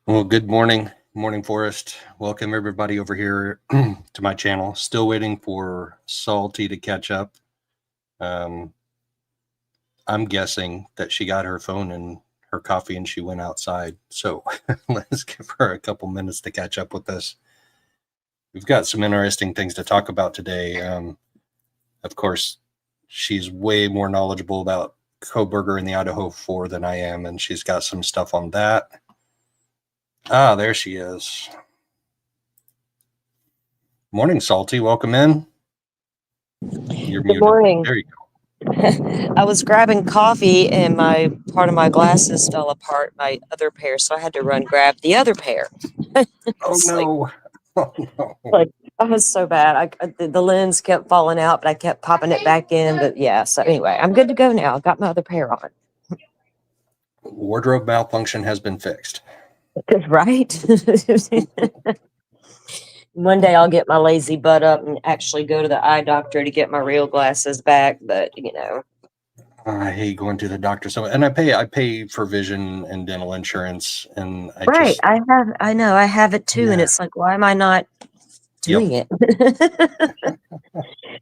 Well, good morning, Forest. Welcome everybody over here to my channel. Still waiting for Salty to catch up. I'm guessing that she got her phone and her coffee and she went outside. So let's give her a couple minutes to catch up with us. We've got some interesting things to talk about today. Of course, she's way more knowledgeable about Coburger in the Idaho 4 than I am, and she's got some stuff on that. Ah, there she is. Morning, Salty. Welcome in. You're Good muted. morning. There you go. I was grabbing coffee and part of my glasses fell apart, my other pair, so I had to run grab the other pair. Oh no. Oh no. Like I was so bad. The lens kept falling out, but I kept popping it back in. But yeah, so anyway, I'm good to go now. I've got my other pair on. Wardrobe malfunction has been fixed. Right? One day I'll get my lazy butt up and actually go to the eye doctor to get my real glasses back, but I hate going to the doctor. So, and I pay for vision and dental insurance, and I know I have it too, and it's like, why am I not doing it?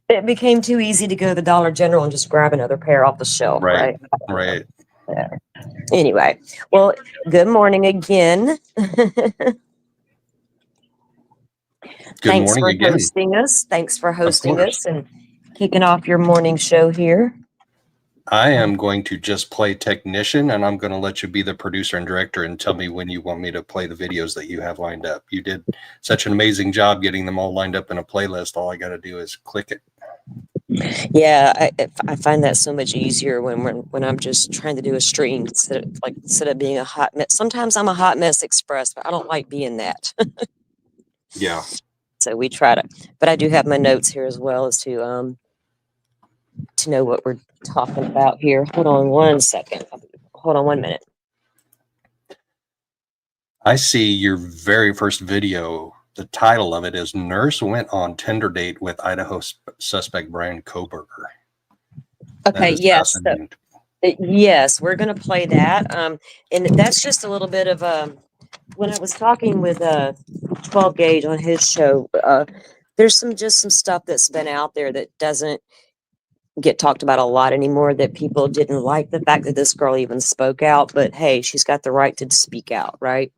It became too easy to go to the Dollar General and just grab another pair off the shelf, right? Yeah. Anyway, well, good morning again. Thanks for hosting us. Thanks for hosting us and kicking off your morning show here. I am going to just play technician, and I'm going to let you be the producer and director and tell me when you want me to play the videos that you have lined up. You did such an amazing job getting them all lined up in a playlist. All I got to do is click it. Yeah, I find that so much easier when I'm just trying to do a stream instead of being a hot mess. Sometimes I'm a hot mess express, but I don't like being that. Yeah. So we try to, but I do have my notes here as well as to know what we're talking about here. Hold on 1 second. Hold on 1 minute. I see your very first video. The title of it is "Nurse Went on Tender Date with Idaho Suspect Brian Coburger." Okay, yes. Yes, we're going to play that. And that's just a little bit of when I was talking with 12 Gauge on his show, there's some stuff that's been out there that doesn't get talked about a lot anymore, that people didn't like the fact that this girl even spoke out, but hey, she's got the right to speak out, right?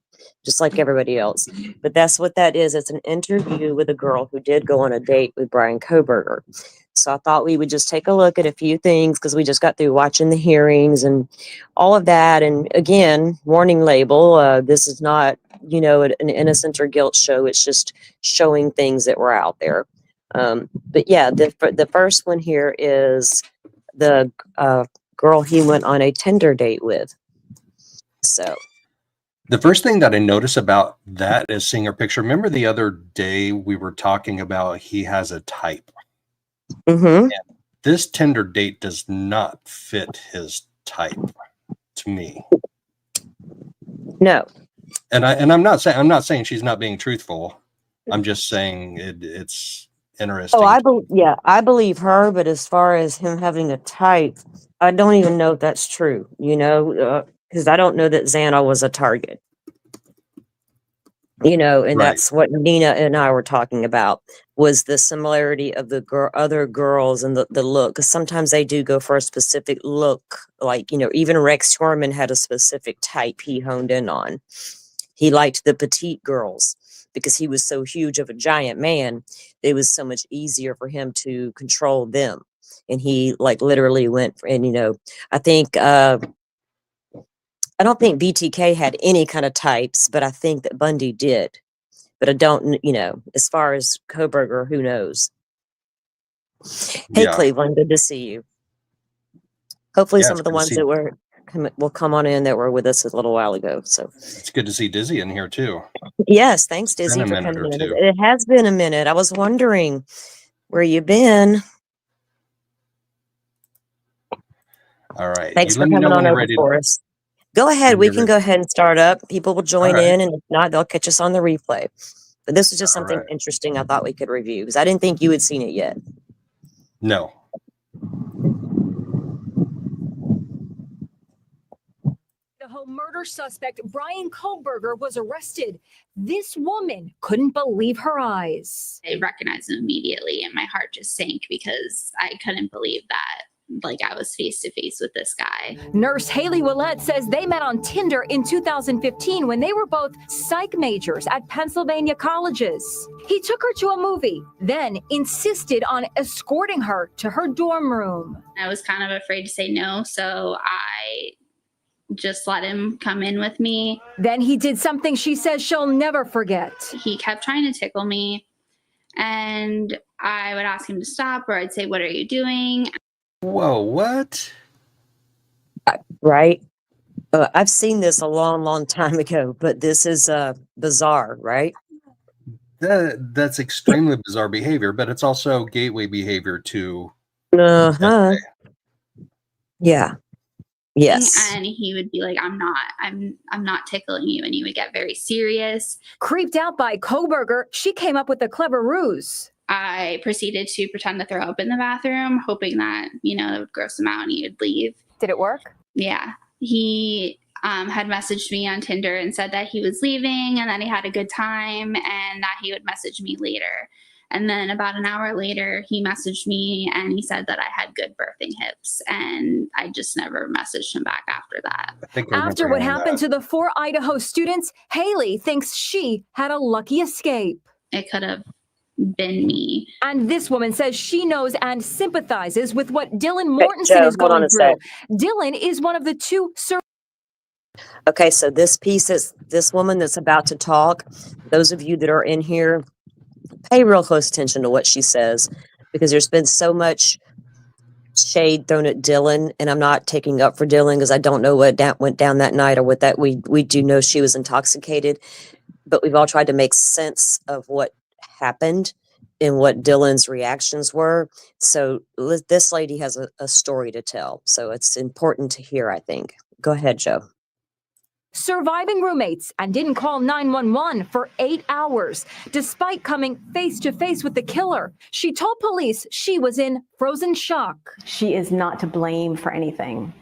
Just like everybody else. But that's what that is. It's an interview with a girl who did go on a date with Brian Coburger. So I thought we would just take a look at a few things because we just got through watching the hearings and all of that. And again, warning label, this is not, an innocent or guilt show. It's just showing things that were out there. But yeah, the first one here is the girl he went on a Tinder date with. So the first thing that I notice about that is seeing her picture. Remember the other day we were talking about he has a type. Mm-hmm. And this Tinder date does not fit his type to me. No. And I'm not saying she's not being truthful. I'm just saying it's interesting. Oh, I believe her, but as far as him having a type, I don't even know if that's true, because I don't know that Xana was a target. And that's what Nina and I were talking about, was the similarity of the other girls and the look. Because sometimes they do go for a specific look. Like, even Rex Schwarman had a specific type he honed in on. He liked the petite girls because he was so huge of a giant man. It was so much easier for him to control them. And he literally went for, and, I think, I don't think BTK had any kind of types, but I think that Bundy did. But I don't, as far as Coburger, who knows? Hey, yeah. Cleveland, good to see you. Hopefully some of the ones that will come on in that were with us a little while ago. So it's good to see Dizzy in here too. Yes, thanks, Dizzy, for coming in. It has been a minute. I was wondering where you been. All right. Thanks for coming on over for us. Go ahead. We can go ahead and start up. People will join in, and if not, they'll catch us on the replay. But this was just something interesting I thought we could review because I didn't think you had seen it yet. No. Idaho murder suspect Brian Kohlberger was arrested. This woman couldn't believe her eyes. I recognized him immediately, and my heart just sank because I couldn't believe that. Like, I was face to face with this guy. Nurse Haley Willett says they met on Tinder in 2015 when they were both psych majors at Pennsylvania colleges. He took her to a movie, then insisted on escorting her to her dorm room. I was kind of afraid to say no, so I just let him come in with me. Then he did something she says she'll never forget. He kept trying to tickle me, and I would ask him to stop, or I'd say, "What are you doing?" Whoa, what? Right? I've seen this a long, long time ago, but this is bizarre, right? That's extremely bizarre behavior, but it's also gateway behavior to. Uh-huh. Yeah. Yes. And he would be like, I'm not tickling you. And he would get very serious. Creeped out by Kohlberger, she came up with a clever ruse. I proceeded to pretend to throw up in the bathroom, hoping that, it would gross him out and he would leave. Did it work? Yeah. He had messaged me on Tinder and said that he was leaving and that he had a good time and that he would message me later. And then about an hour later, he messaged me and he said that I had good birthing hips. And I just never messaged him back after that. After what happened to the 4 Idaho students, Haley thinks she had a lucky escape. It could have been me. And this woman says she knows and sympathizes with what Dylan Mortensen is going through. Dylan is one of the 2 Okay, so this piece is this woman that's about to talk. Those of you that are in here, pay real close attention to what she says, because there's been so much shade thrown at Dylan, and I'm not taking up for Dylan because I don't know what went down that night or what that we do know she was intoxicated, but we've all tried to make sense of what happened and what Dylan's reactions were. So this lady has a story to tell, so it's important to hear, I think. Go ahead, Joe. Surviving roommates and didn't call 911 for 8 hours, despite coming face to face with the killer. She told police she was in frozen shock. She is not to blame for anything.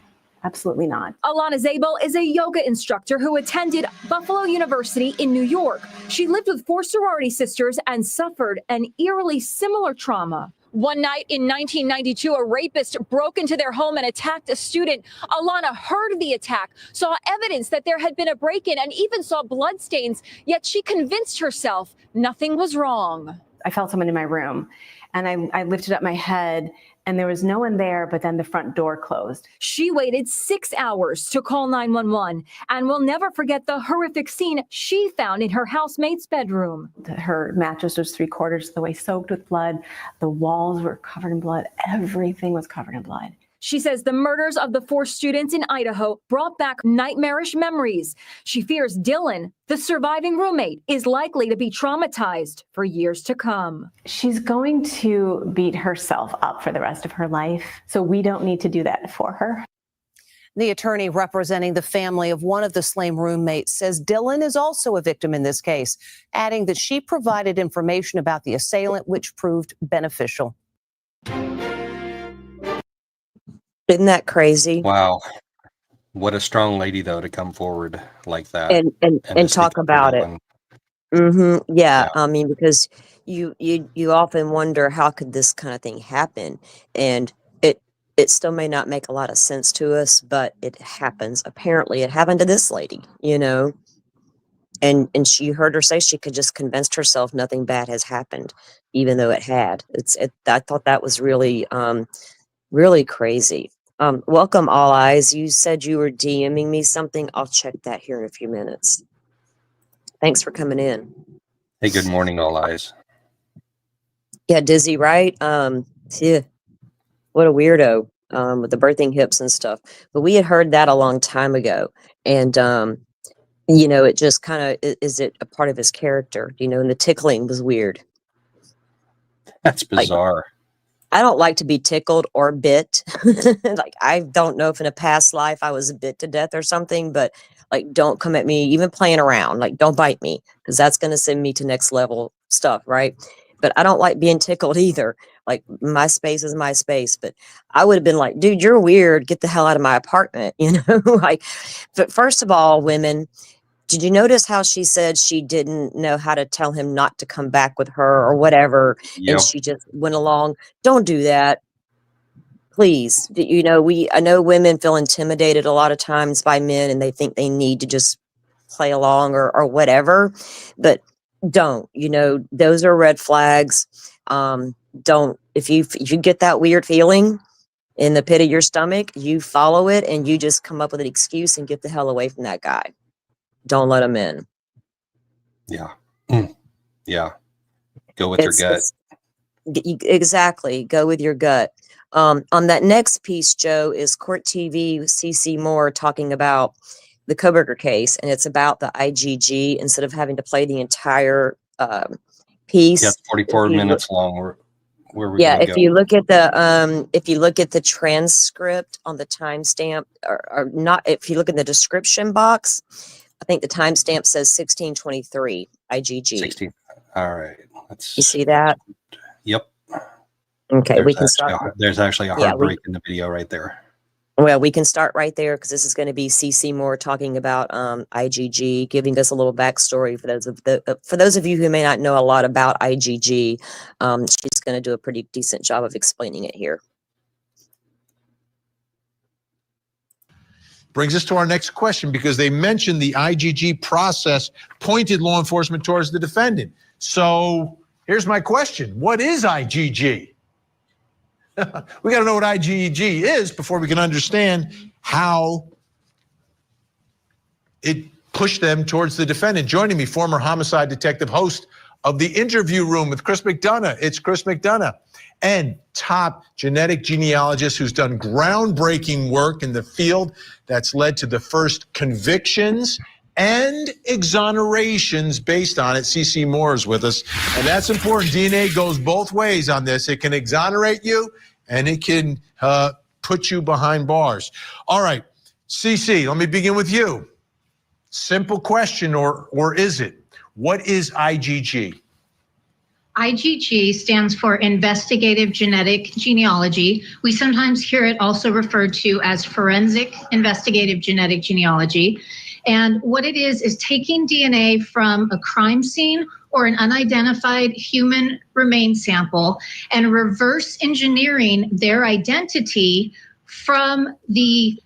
Absolutely not. Alana Zabel is a yoga instructor who attended Buffalo University in New York. She lived with 4 sorority sisters and suffered an eerily similar trauma. One night in 1992, a rapist broke into their home and attacked a student. Alana heard the attack, saw evidence that there had been a break-in, and even saw bloodstains, yet she convinced herself nothing was wrong. I felt someone in my room, and I lifted up my head, and there was no one there, but then the front door closed. She waited 6 hours to call 911 and will never forget the horrific scene she found in her housemate's bedroom. Her mattress was 3/4 of the way soaked with blood. The walls were covered in blood. Everything was covered in blood. She says the murders of the 4 students in Idaho brought back nightmarish memories. She fears Dylan, the surviving roommate, is likely to be traumatized for years to come. She's going to beat herself up for the rest of her life, so we don't need to do that for her. The attorney representing the family of one of the slain roommates says Dylan is also a victim in this case, adding that she provided information about the assailant, which proved beneficial. Isn't that crazy? Wow. What a strong lady, though, to come forward like that and talk about it. Yeah. I mean, because you often wonder, how could this kind of thing happen? And it still may not make a lot of sense to us, but it happens. Apparently it happened to this lady, and she heard her say she could just convince herself nothing bad has happened, even though it had. I thought that was really, really crazy. Welcome, All Eyes. You said you were DMing me something. I'll check that here in a few minutes. Thanks for coming in. Hey, good morning, All Eyes. Yeah, dizzy, right? Yeah. What a weirdo with the birthing hips and stuff. But we had heard that a long time ago. And, it just kind of, is it a part of his character? And the tickling was weird. That's bizarre. I don't like to be tickled or bit. I don't know if in a past life I was bit to death or something, but don't come at me, even playing around. Don't bite me, because that's going to send me to next level stuff, right? But I don't like being tickled either. like my space is my space. But I would have been like, dude, you're weird. Get the hell out of my apartment. Like, but first of all, women, did you notice how she said she didn't know how to tell him not to come back with her or whatever? And Yep. she just went along. Don't do that. Please. I know women feel intimidated a lot of times by men and they think they need to just play along or whatever, but don't, those are red flags. Don't, if you get that weird feeling in the pit of your stomach, you follow it and you just come up with an excuse and get the hell away from that guy. Don't let him in. Yeah. Yeah. Go with your gut. Exactly. Go with your gut. On that next piece, Joe, is Court TV with CC Moore talking about the Koberger case, and it's about the IGG instead of having to play the entire piece. Yeah, 44 minutes long. Where we if go. you look at the transcript on the timestamp, or not, if you look in the description box, I think the timestamp says 1623 IGG. 16. All right. You see that? Yep. Okay, we can start. There's actually a hard break in the video right there. Well, we can start right there because this is going to be CC Moore talking about IGG, giving us a little backstory for those of you who may not know a lot about IGG. She's going to do a pretty decent job of explaining it here. Brings us to our next question, because they mentioned the IGG process pointed law enforcement towards the defendant. So here's my question. What is IGG? We got to know what IGG is before we can understand how it pushed them towards the defendant. Joining me, former homicide detective, host of The Interview Room with Chris McDonough. It's Chris McDonough, and top genetic genealogist who's done groundbreaking work in the field that's led to the first convictions and exonerations based on it. CC Moore is with us, and that's important. DNA goes both ways on this. It can exonerate you, and it can put you behind bars. All right, CC, let me begin with you. Simple question, or is it? What is IGG? IGG stands for Investigative Genetic Genealogy. We sometimes hear it also referred to as Forensic Investigative Genetic Genealogy. And what it is taking DNA from a crime scene or an unidentified human remains sample and reverse engineering their identity from the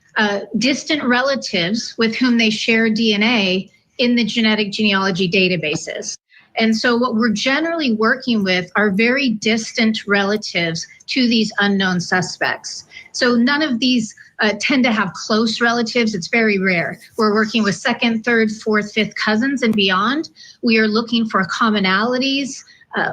distant relatives with whom they share DNA in the genetic genealogy databases. And so what we're generally working with are very distant relatives to these unknown suspects. So none of these tend to have close relatives. It's very rare. We're working with second, third, fourth, fifth cousins and beyond. We are looking for commonalities,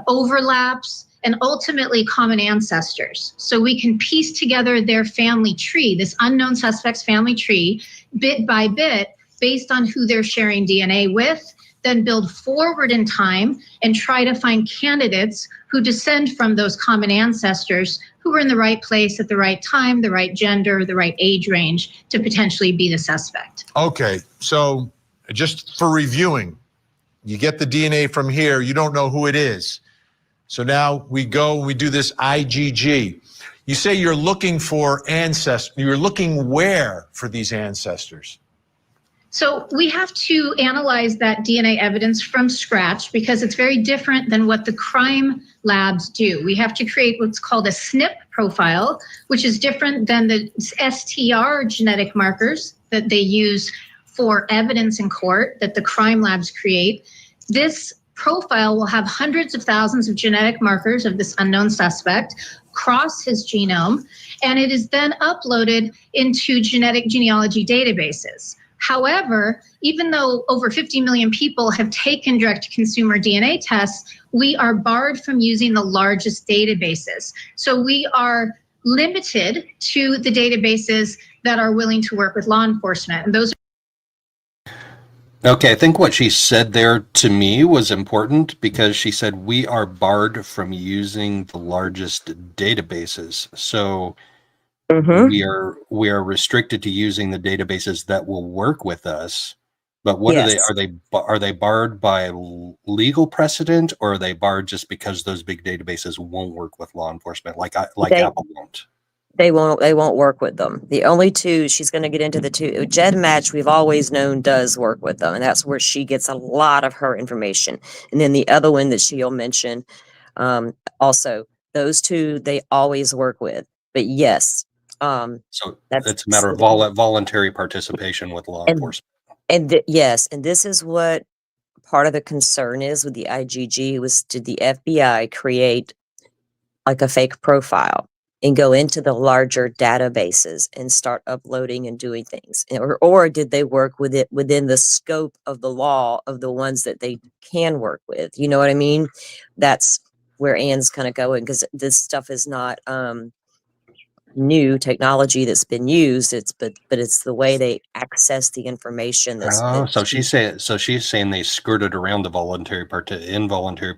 overlaps, and ultimately common ancestors. So we can piece together their family tree, this unknown suspect's family tree, bit by bit, based on who they're sharing DNA with, then build forward in time and try to find candidates who descend from those common ancestors who were in the right place at the right time, the right gender, the right age range to potentially be the suspect. Okay, so just for reviewing, you get the DNA from here, you don't know who it is. So now we go, we do this IGG. You say you're looking for ancestors, you're looking where for these ancestors? So we have to analyze that DNA evidence from scratch because it's very different than what the crime labs do. We have to create what's called a SNP profile, which is different than the STR genetic markers that they use for evidence in court that the crime labs create. This profile will have hundreds of thousands of genetic markers of this unknown suspect across his genome, and it is then uploaded into genetic genealogy databases. However, even though over 50 million people have taken direct-to-consumer DNA tests, we are barred from using the largest databases. So we are limited to the databases that are willing to work with law enforcement. And those. Okay, I think what she said there to me was important because she said we are barred from using the largest databases. So we are restricted to using the databases that will work with us. But what Yes. are they barred by legal precedent, or are they barred just because those big databases won't work with law enforcement, like Apple won't? They won't work with them. The only two she's going to get into, the two GEDmatch, we've always known does work with them, and that's where she gets a lot of her information. And then the other one that she'll mention, also those two they always work with. But yes, So that's it's a matter of voluntary participation with law enforcement. And yes, and this is what part of the concern is with the IGG was, did the FBI create like a fake profile and go into the larger databases and start uploading and doing things? Or did they work with it within the scope of the law of the ones that they can work with? You know what I mean? That's where Ann's kind of going, because this stuff is not new technology that's been used. But it's the way they access the information. So she's saying they skirted around the involuntary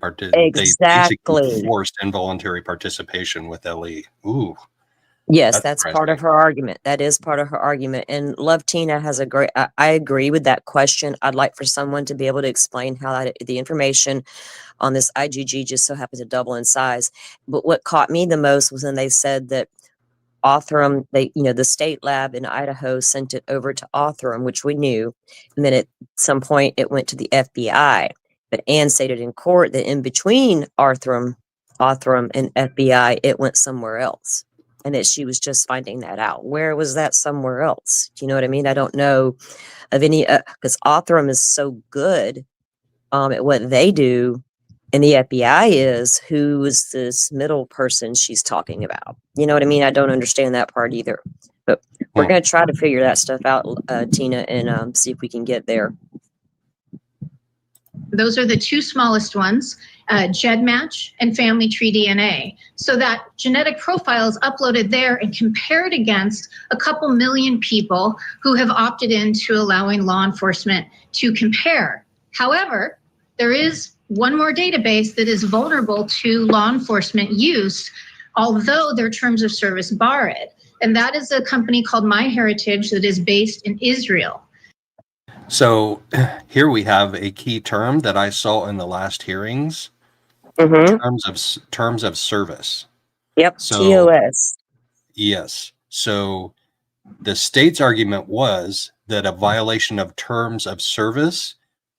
Exactly. They basically forced involuntary participation with LE. Ooh. Yes, that's part of her argument. That is part of her argument. And Love Tina has a great, I agree with that question. I'd like for someone to be able to explain how the information on this IGG just so happened to double in size. But what caught me the most was when they said that Othram, the state lab in Idaho sent it over to Othram, which we knew. And then at some point it went to the FBI. But Ann stated in court that in between Othram and FBI, it went somewhere else. And that she was just finding that out. Where was that somewhere else? Do you know what I mean? I don't know of any, because Othram is so good at what they do. And the FBI is, who is this middle person she's talking about? You know what I mean? I don't understand that part either. But we're going to try to figure that stuff out, Tina, and see if we can get there. Those are the two smallest ones, GEDmatch and Family Tree DNA. So that genetic profile is uploaded there and compared against a couple million people who have opted into allowing law enforcement to compare. However, there is one more database that is vulnerable to law enforcement use, although their terms of service bar it. And that is a company called MyHeritage that is based in Israel. So here we have a key term that I saw in the last hearings, terms of service. Yep, so, TOS. Yes. So the state's argument was that a violation of terms of service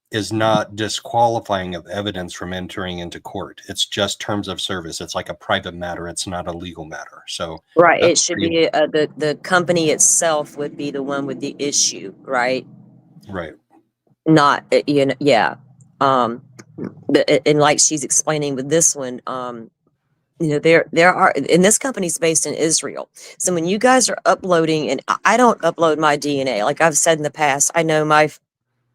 is not disqualifying of evidence from entering into court. It's just terms of service. It's like a private matter. It's not a legal matter. So right, it should be the company itself would be the one with the issue, right? Right. Not yeah. And like she's explaining with this one, there are, and this company's based in Israel. So when you guys are uploading, and I don't upload my DNA, like I've said in the past, I know my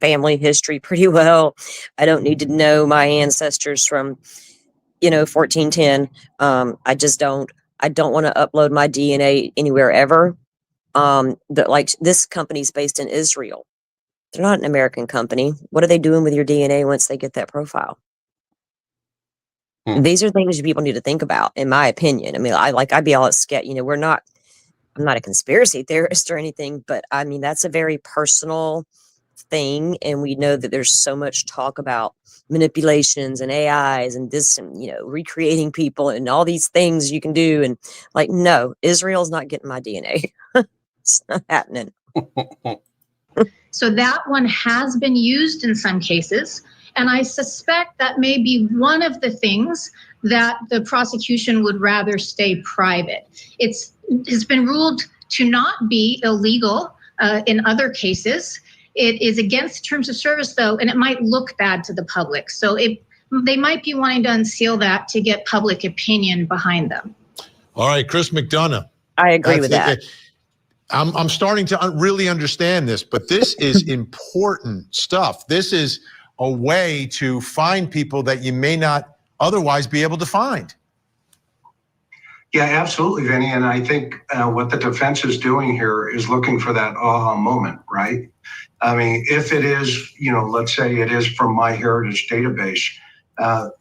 family history pretty well. I don't need to know my ancestors from 1410. I just don't. I don't want to upload my DNA anywhere ever. But like this company's based in Israel. They're not an American company. What are they doing with your DNA once they get that profile? These are things people need to think about, in my opinion. I mean, I'd be all at sketch. I'm not a conspiracy theorist or anything, but I mean, that's a very personal thing. And we know that there's so much talk about manipulations and AIs and this, and, recreating people and all these things you can do. And like, no, Israel's not getting my DNA. It's not happening. So that one has been used in some cases. And I suspect that may be one of the things that the prosecution would rather stay private. It's been ruled to not be illegal in other cases. It is against terms of service, though, and it might look bad to the public. So they might be wanting to unseal that to get public opinion behind them. All right, Chris McDonough. I agree with that. I'm starting to really understand this, but this is important stuff. This is a way to find people that you may not otherwise be able to find. Yeah, absolutely, Vinny. And I think what the defense is doing here is looking for that aha moment, right? I mean, if it is, let's say it is from MyHeritage database,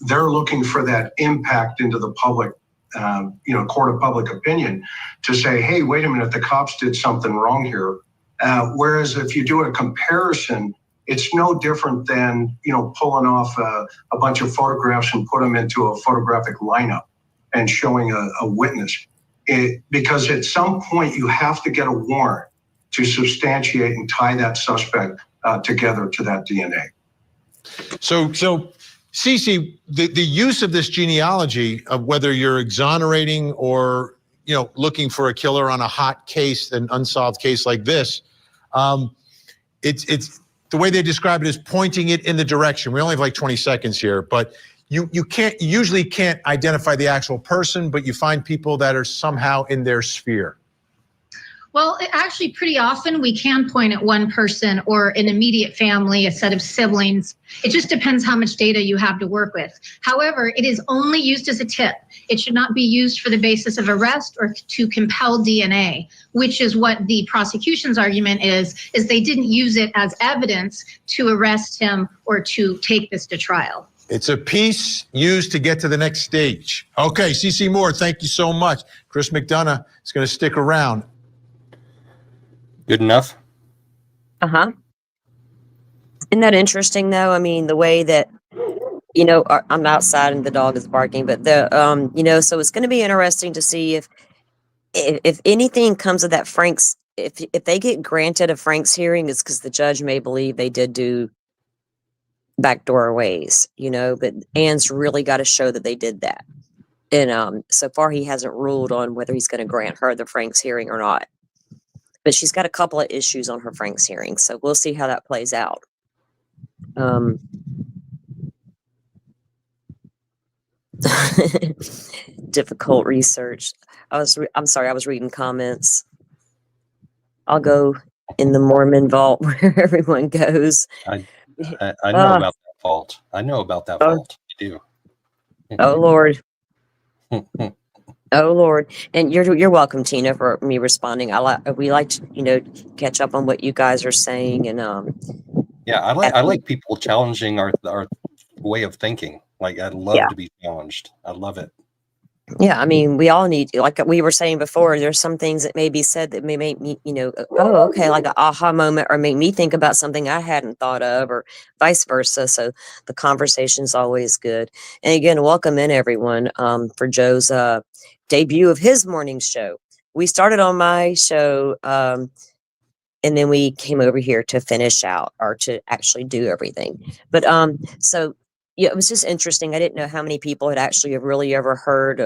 they're looking for that impact into the public, court of public opinion to say, hey, wait a minute, the cops did something wrong here. Whereas if you do a comparison It's no different than, pulling off a bunch of photographs and put them into a photographic lineup and showing a witness. Because at some point you have to get a warrant to substantiate and tie that suspect together to that DNA. So Cece, the use of this genealogy of whether you're exonerating or looking for a killer on a hot case, an unsolved case like this, it's the way they describe it is pointing it in the direction. We only have like 20 seconds here, but you usually can't identify the actual person, but you find people that are somehow in their sphere. Well, actually, pretty often we can point at one person or an immediate family, a set of siblings. It just depends how much data you have to work with. However, it is only used as a tip. It should not be used for the basis of arrest or to compel DNA, which is what the prosecution's argument is they didn't use it as evidence to arrest him or to take this to trial. It's a piece used to get to the next stage. Okay, Cece Moore, thank you so much. Chris McDonough is going to stick around. Good enough? Uh-huh. Isn't that interesting, though? I mean, the way that, I'm outside and the dog is barking, but so it's going to be interesting to see if anything comes of that Frank's, if they get granted a Frank's hearing, it's because the judge may believe they did do backdoor ways, but Ann's really got to show that they did that. And so far he hasn't ruled on whether he's going to grant her the Frank's hearing or not. But she's got a couple of issues on her Frank's hearing, so we'll see how that plays out. Difficult research. I'm sorry, I was reading comments. I'll go in the Mormon vault where everyone goes. I know about that fault. I know about that fault. I do. Oh Lord. Oh Lord. And you're welcome, Tina, for me responding. We like to, catch up on what you guys are saying, and yeah, I like people challenging our way of thinking. Like, I'd love to be challenged. I love it. Yeah, I mean, we all need, like we were saying before, there's some things that may be said that may make me, oh, okay, like an aha moment, or make me think about something I hadn't thought of, or vice versa. So the conversation's always good. And again, welcome in everyone for Joe's debut of his morning show. We started on my show, and then we came over here to finish out, or to actually do everything. But so. Yeah, it was just interesting. I didn't know how many people had actually really ever heard,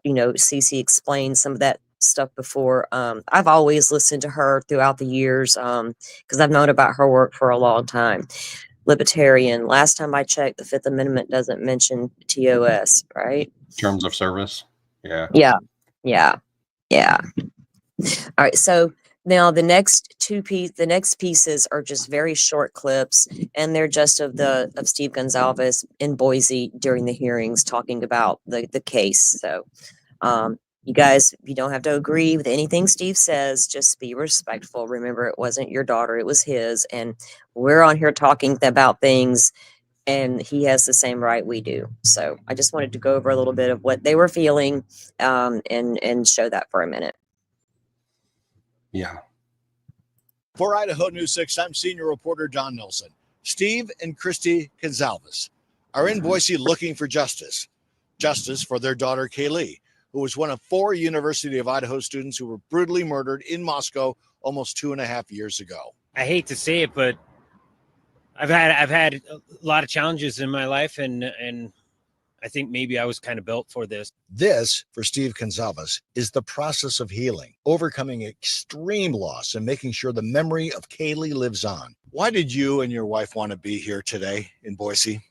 Cece explain some of that stuff before. I've always listened to her throughout the years because I've known about her work for a long time. Libertarian. Last time I checked, the Fifth Amendment doesn't mention TOS, right? Terms of service. Yeah. Yeah. All right. So now the next pieces are just very short clips, and they're just of Steve Gonzalez in Boise during the hearings talking about the case. So you guys, you don't have to agree with anything Steve says, just be respectful. Remember, it wasn't your daughter, it was his, and we're on here talking about things, and he has the same right we do. So I just wanted to go over a little bit of what they were feeling and show that for a minute. Yeah. For Idaho News 6, I'm senior reporter John Nelson. Steve and Christy Gonzalez are in Boise looking for justice. Justice for their daughter, Kaylee, who was one of 4 University of Idaho students who were brutally murdered in Moscow almost 2.5 years ago. I hate to say it, but I've had a lot of challenges in my life, and I think maybe I was kind of built for this. This, for Steve Gonzalez, is the process of healing, overcoming extreme loss and making sure the memory of Kaylee lives on. Why did you and your wife want to be here today in Boise?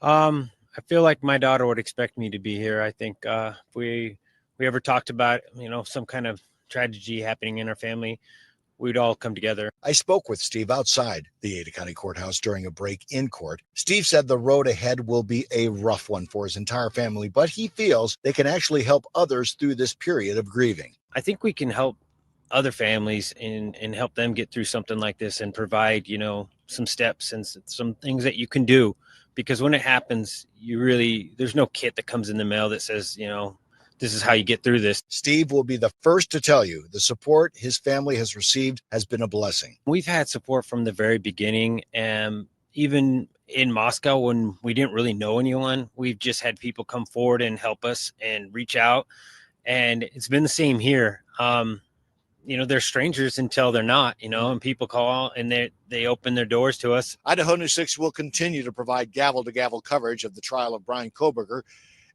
I feel like my daughter would expect me to be here. I think if we ever talked about, some kind of tragedy happening in our family, we'd all come together. I spoke with Steve outside the Ada County Courthouse during a break in court. Steve said the road ahead will be a rough one for his entire family, but he feels they can actually help others through this period of grieving. I think we can help other families and help them get through something like this, and provide, some steps and some things that you can do. Because when it happens, there's no kit that comes in the mail that says, this is how you get through this. Steve will be the first to tell you the support his family has received has been a blessing. We've had support from the very beginning, and even in Moscow when we didn't really know anyone, we've just had people come forward and help us and reach out. And it's been the same here. They're strangers until they're not, and people call and they open their doors to us. Idaho News 6 will continue to provide gavel-to-gavel coverage of the trial of Brian Kohberger,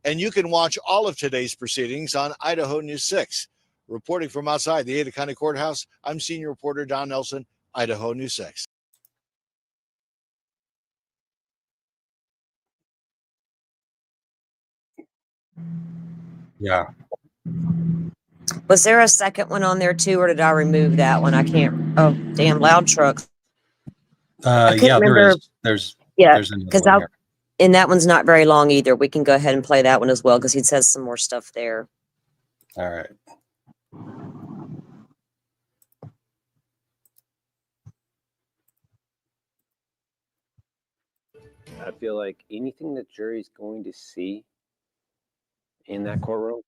and you can watch all of today's proceedings on Idaho News 6. Reporting from outside the Ada County Courthouse, I'm senior reporter Don Nelson, Idaho News 6. Yeah. Was there a second one on there too, or did I remove that one? I can't. Oh, damn, loud truck. Yeah, remember. there is. There's Because another one here. and that one's not very long either. We can go ahead and play that one as well because he says some more stuff there. All right. I feel like anything the jury's going to see in that courtroom,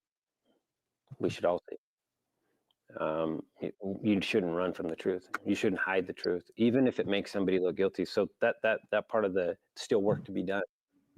we should all see. You shouldn't run from the truth. You shouldn't hide the truth, even if it makes somebody look guilty. So that part of the still work to be done.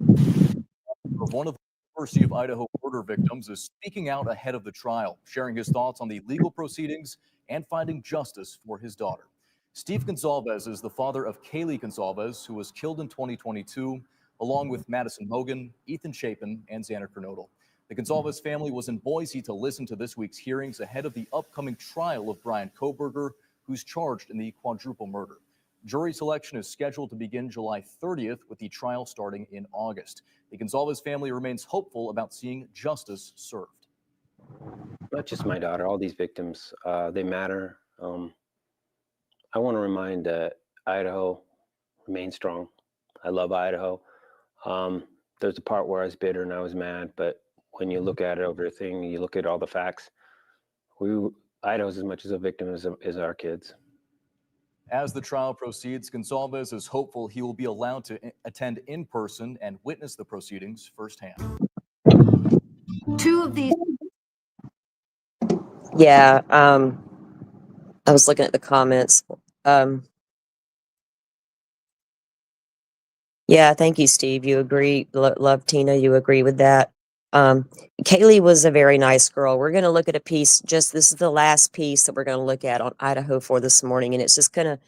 Of one of the University of Idaho murder victims is speaking out ahead of the trial, sharing his thoughts on the legal proceedings and finding justice for his daughter. Steve Gonsalves is the father of Kaylee Gonsalves, who was killed in 2022, along with Madison Mogen, Ethan Chapin, and Xander Kernodle. The Gonsalves family was in Boise to listen to this week's hearings ahead of the upcoming trial of Brian Kohberger, who's charged in the quadruple murder. Jury selection is scheduled to begin July 30th, with the trial starting in August. The Gonsalves family remains hopeful about seeing justice served. Not just my daughter, all these victims, they matter. I want to remind Idaho, remain strong. I love Idaho. There's a part where I was bitter and I was mad, but when you look at everything, you look at all the facts, Idaho's as much as a victim as our kids. As the trial proceeds, Gonsalves is hopeful he will be allowed to attend in person and witness the proceedings firsthand. Two of these. Yeah. I was looking at the comments. Yeah, thank you, Steve. You agree. Love Tina. You agree with that. Kaylee was a very nice girl. We're going to look at a piece. This is the last piece that we're going to look at on Idaho for this morning. And it's just a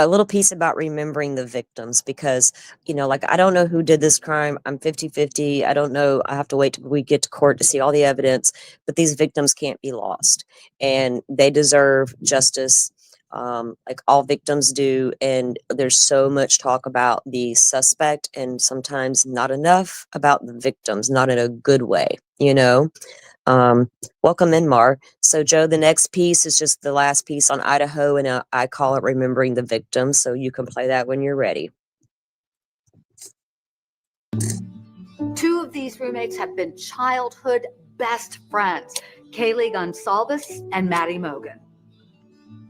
little piece about remembering the victims because, I don't know who did this crime. I'm 50-50. I don't know. I have to wait till we get to court to see all the evidence, but these victims can't be lost and they deserve justice. Like all victims do. And there's so much talk about the suspect and sometimes not enough about the victims, not in a good way, Welcome in, Mar. So Joe, the next piece is just the last piece on Idaho and I call it Remembering the Victims. So you can play that when you're ready. Two of these roommates have been childhood best friends, Kaylee Gonsalves and Maddie Mogen.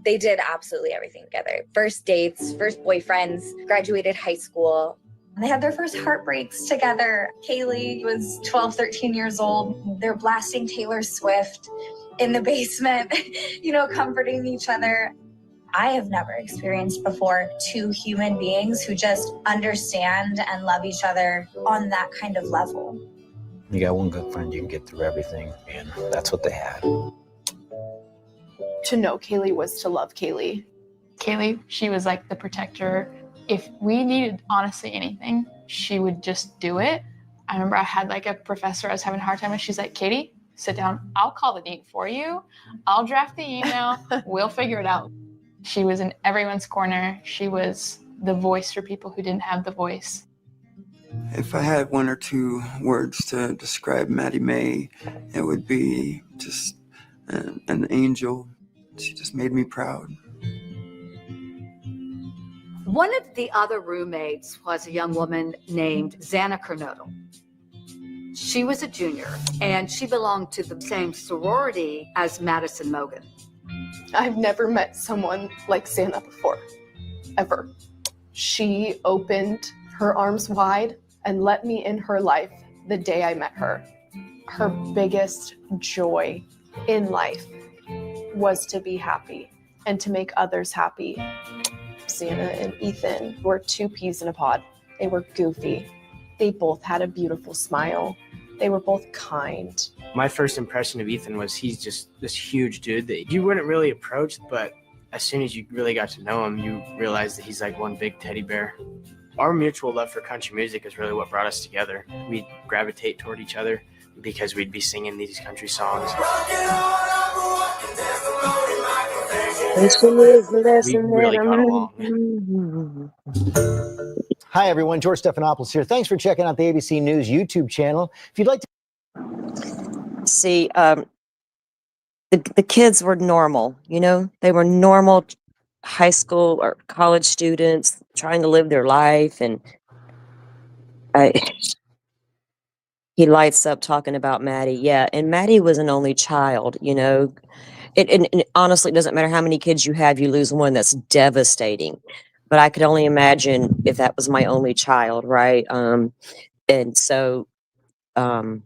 They did absolutely everything together. First dates, first boyfriends, graduated high school. They had their first heartbreaks together. Kaylee was 12, 13 years old. They're blasting Taylor Swift in the basement, comforting each other. I have never experienced before two human beings who just understand and love each other on that kind of level. You got one good friend, you can get through everything, and that's what they had. To know Kaylee was to love Kaylee. Kaylee, she was like the protector. If we needed honestly anything, she would just do it. I remember I had like a professor I was having a hard time with. She's like, Katie, sit down. I'll call the dean for you. I'll draft the email. We'll figure it out. She was in everyone's corner. She was the voice for people who didn't have the voice. If I had one or two words to describe Maddie May, it would be just an angel. She just made me proud. One of the other roommates was a young woman named Xana Kernodle. She was a junior, and she belonged to the same sorority as Madison Mogen. I've never met someone like Xana before, ever. She opened her arms wide and let me in her life the day I met her. her biggest joy in life was to be happy and to make others happy. Sienna and Ethan were two peas in a pod. They were goofy. They both had a beautiful smile. They were both kind. My first impression of Ethan was he's just this huge dude that you wouldn't really approach, but as soon as you really got to know him, you realized that he's like one big teddy bear. Our mutual love for country music is really what brought us together. We'd gravitate toward each other because we'd be singing these country songs. We really got along. Hi, everyone. George Stephanopoulos here. Thanks for checking out the ABC News YouTube channel. If you'd like to see, the kids were normal, you know, they were normal high school or college students trying to live their life. And he lights up talking about Maddie. Yeah. And Maddie was an only child, you know, it honestly doesn't matter how many kids you have, you lose one. That's devastating. But I could only imagine if that was my only child. Right. And so, I'm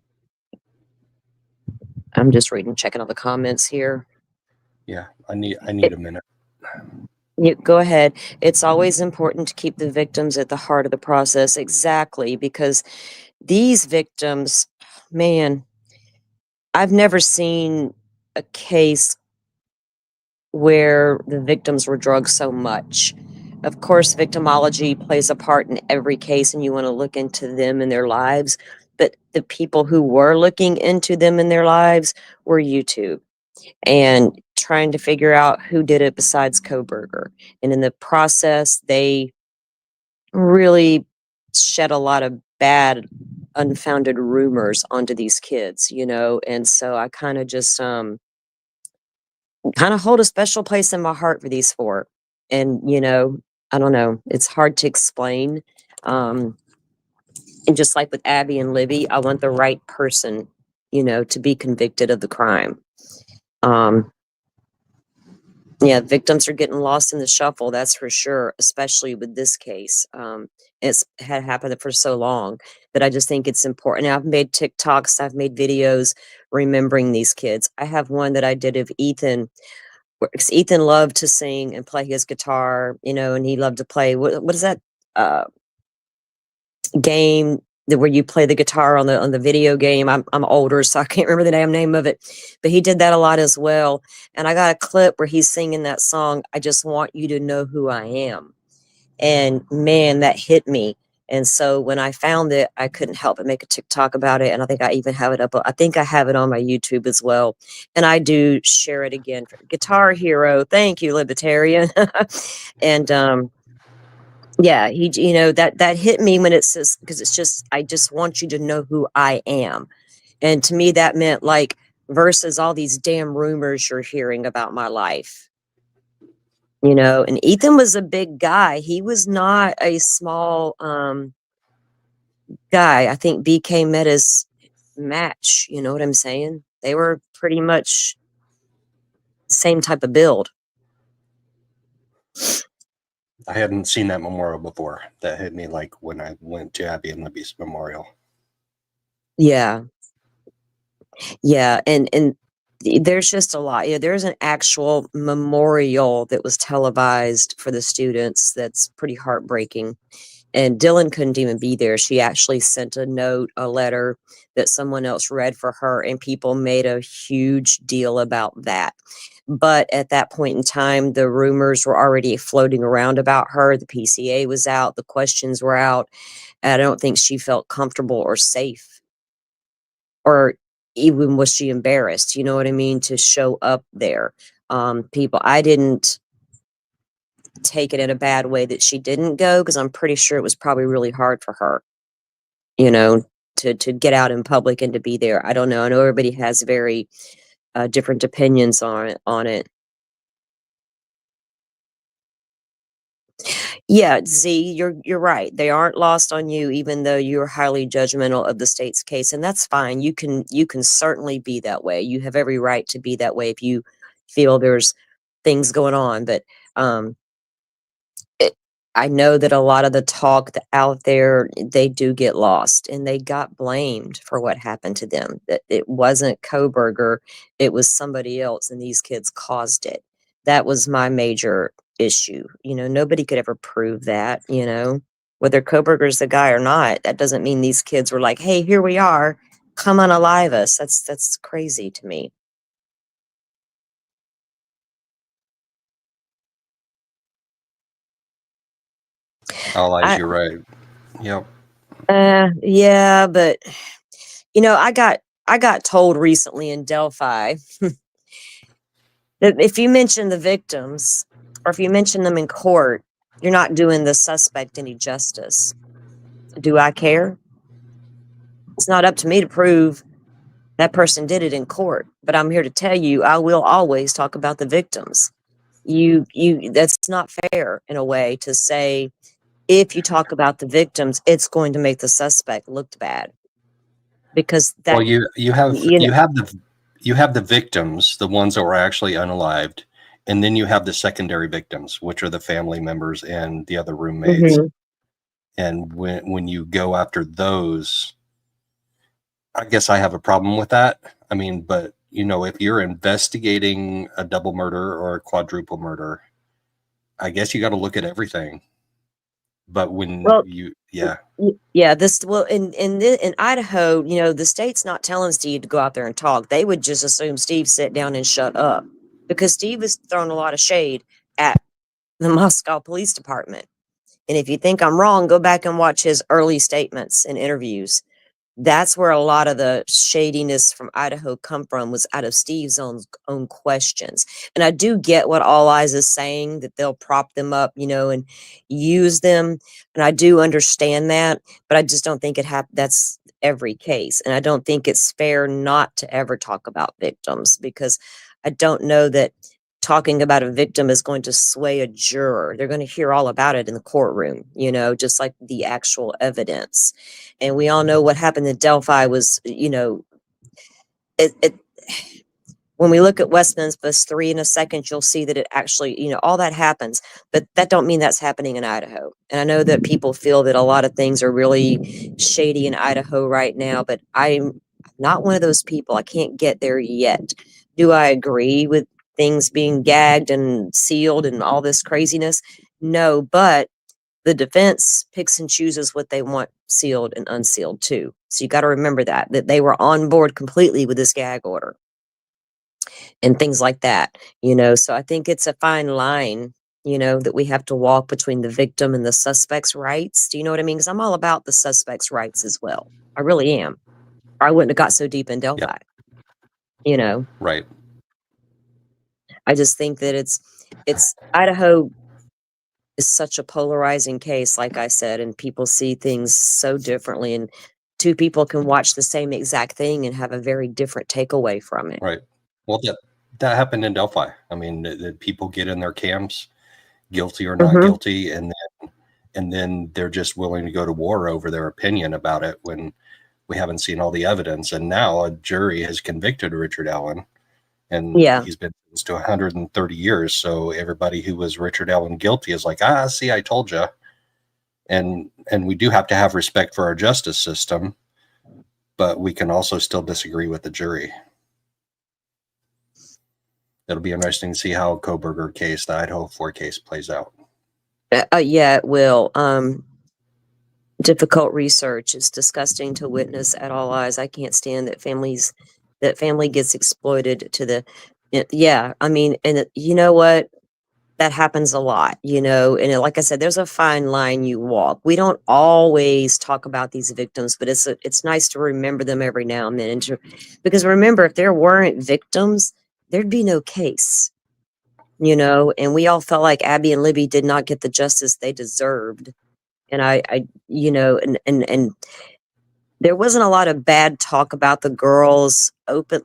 just checking all the comments here. Yeah, I need a minute. You go ahead. It's always important to keep the victims at the heart of the process. Exactly, because these victims, man, I've never seen a case where the victims were drugged so much. Of course, victimology plays a part in every case, and you want to look into them and their lives. But the people who were looking into them and their lives were YouTube and trying to figure out who did it besides Koberger. And in the process, they really shed a lot of bad, unfounded rumors onto these kids, you know? And so I kind of just kind of hold a special place in my heart for these four. And, you know, I don't know, it's hard to explain. And just like with Abby and Libby, I want the right person, you know, to be convicted of the crime. Yeah, victims are getting lost in the shuffle, that's for sure, especially with this case. It's had happened for so long that I just think it's important. I've made TikToks, I've made videos remembering these kids. I have one that I did of Ethan. 'Cause Ethan loved to sing and play his guitar, you know, and he loved to play what is that game that where you play the guitar on the video game. I'm older, so I can't remember the damn name of it, but he did that a lot as well. And I got a clip where he's singing that song, I Just Want You to Know Who I Am. And man, that hit me. And so when I found it, I couldn't help but make a TikTok about it. And I think I even have it up. I think I have it on my YouTube as well. And I do share it again for Guitar Hero. Thank you, Libertarian. And yeah, he, you know, that hit me when it says, because it's just, I just want you to know who I am. And to me, that meant like versus all these damn rumors you're hearing about my life. You know, and Ethan was a big guy. He was not a small guy. I think BK met his match. You know what I'm saying? They were pretty much same type of build. I hadn't seen that memorial before. That hit me like when I went to Abby and Libby's memorial. Yeah. Yeah. And there's just a lot. Yeah, there's an actual memorial that was televised for the students that's pretty heartbreaking. And Dylan couldn't even be there. She actually sent a note, a letter that someone else read for her, and people made a huge deal about that. But at that point in time, the rumors were already floating around about her. The PCA was out, the questions were out. And I don't think she felt comfortable or safe, or even was she embarrassed, you know what I mean, to show up there. I didn't take it in a bad way that she didn't go, because I'm pretty sure it was probably really hard for her, you know, to get out in public and to be there. I don't know. I know everybody has very different opinions on it. Yeah, Z, you're right. They aren't lost on you, even though you're highly judgmental of the state's case, and that's fine. You can certainly be that way. You have every right to be that way if you feel there's things going on. But I know that a lot of the talk out there, they do get lost, and they got blamed for what happened to them. That it wasn't Koberger, it was somebody else, and these kids caused it. That was my major issue. Nobody could ever prove that, whether Koberger's the guy or not. That doesn't mean these kids were like, hey, here we are, come unalive us. That's crazy to me. Oh, Liz, you're right. Yep. Yeah, but I got told recently in Delphi that if you mention the victims or if you mention them in court, you're not doing the suspect any justice. Do I care? It's not up to me to prove that person did it in court, but I'm here to tell you I will always talk about the victims. That's not fair in a way to say if you talk about the victims, it's going to make the suspect look bad. Because that Well, you have the victims, the ones that were actually unalived, and then you have the secondary victims, which are the family members and the other roommates. Mhm. And when you go after those, I guess I have a problem with that. I mean, but if you're investigating a double murder or a quadruple murder, I guess you got to look at everything. But when in Idaho, the state's not telling Steve to go out there and talk. They would just assume Steve sit down and shut up because Steve has thrown a lot of shade at the Moscow Police Department. And if you think I'm wrong, go back and watch his early statements and interviews. That's where a lot of the shadiness from Idaho come from, was out of Steve's own questions. And I do get what All Eyes is saying, that they'll prop them up, and use them. And I do understand that, but I just don't think that's every case. And I don't think it's fair not to ever talk about victims, because I don't know that talking about a victim is going to sway a juror. They're going to hear all about it in the courtroom, just like the actual evidence. And we all know what happened in Delphi was, when we look at West Memphis 3 in a second, you'll see that it actually, all that happens, but that don't mean that's happening in Idaho. And I know that people feel that a lot of things are really shady in Idaho right now, but I'm not one of those people. I can't get there yet. Do I agree with things being gagged and sealed and all this craziness? No, but the defense picks and chooses what they want sealed and unsealed too. So you got to remember that they were on board completely with this gag order and things like that, so I think it's a fine line, that we have to walk between the victim and the suspect's rights. Do you know what I mean? Because I'm all about the suspect's rights as well. I really am. Or I wouldn't have got so deep in Delphi, Right. I just think that it's Idaho is such a polarizing case, like I said, and people see things so differently, and two people can watch the same exact thing and have a very different takeaway from it. Right. Well, that happened in Delphi. I mean, the people get in their camps, guilty or not guilty, and then they're just willing to go to war over their opinion about it when we haven't seen all the evidence. And now a jury has convicted Richard Allen, and he's been sentenced to 130 years. So everybody who was Richard Allen guilty is like, see, I told you. And we do have to have respect for our justice system, but we can also still disagree with the jury. It'll be interesting to see how Koberger case, the Idaho 4 case, plays out. Yeah, it will. Difficult research. It's disgusting to witness at All Eyes. I can't stand that family gets exploited to the. Yeah, I mean, and you know what? That happens a lot, and like I said, there's a fine line you walk. We don't always talk about these victims, but it's nice to remember them every now and then. Because remember, if there weren't victims, there'd be no case, and we all felt like Abby and Libby did not get the justice they deserved. And and there wasn't a lot of bad talk about the girls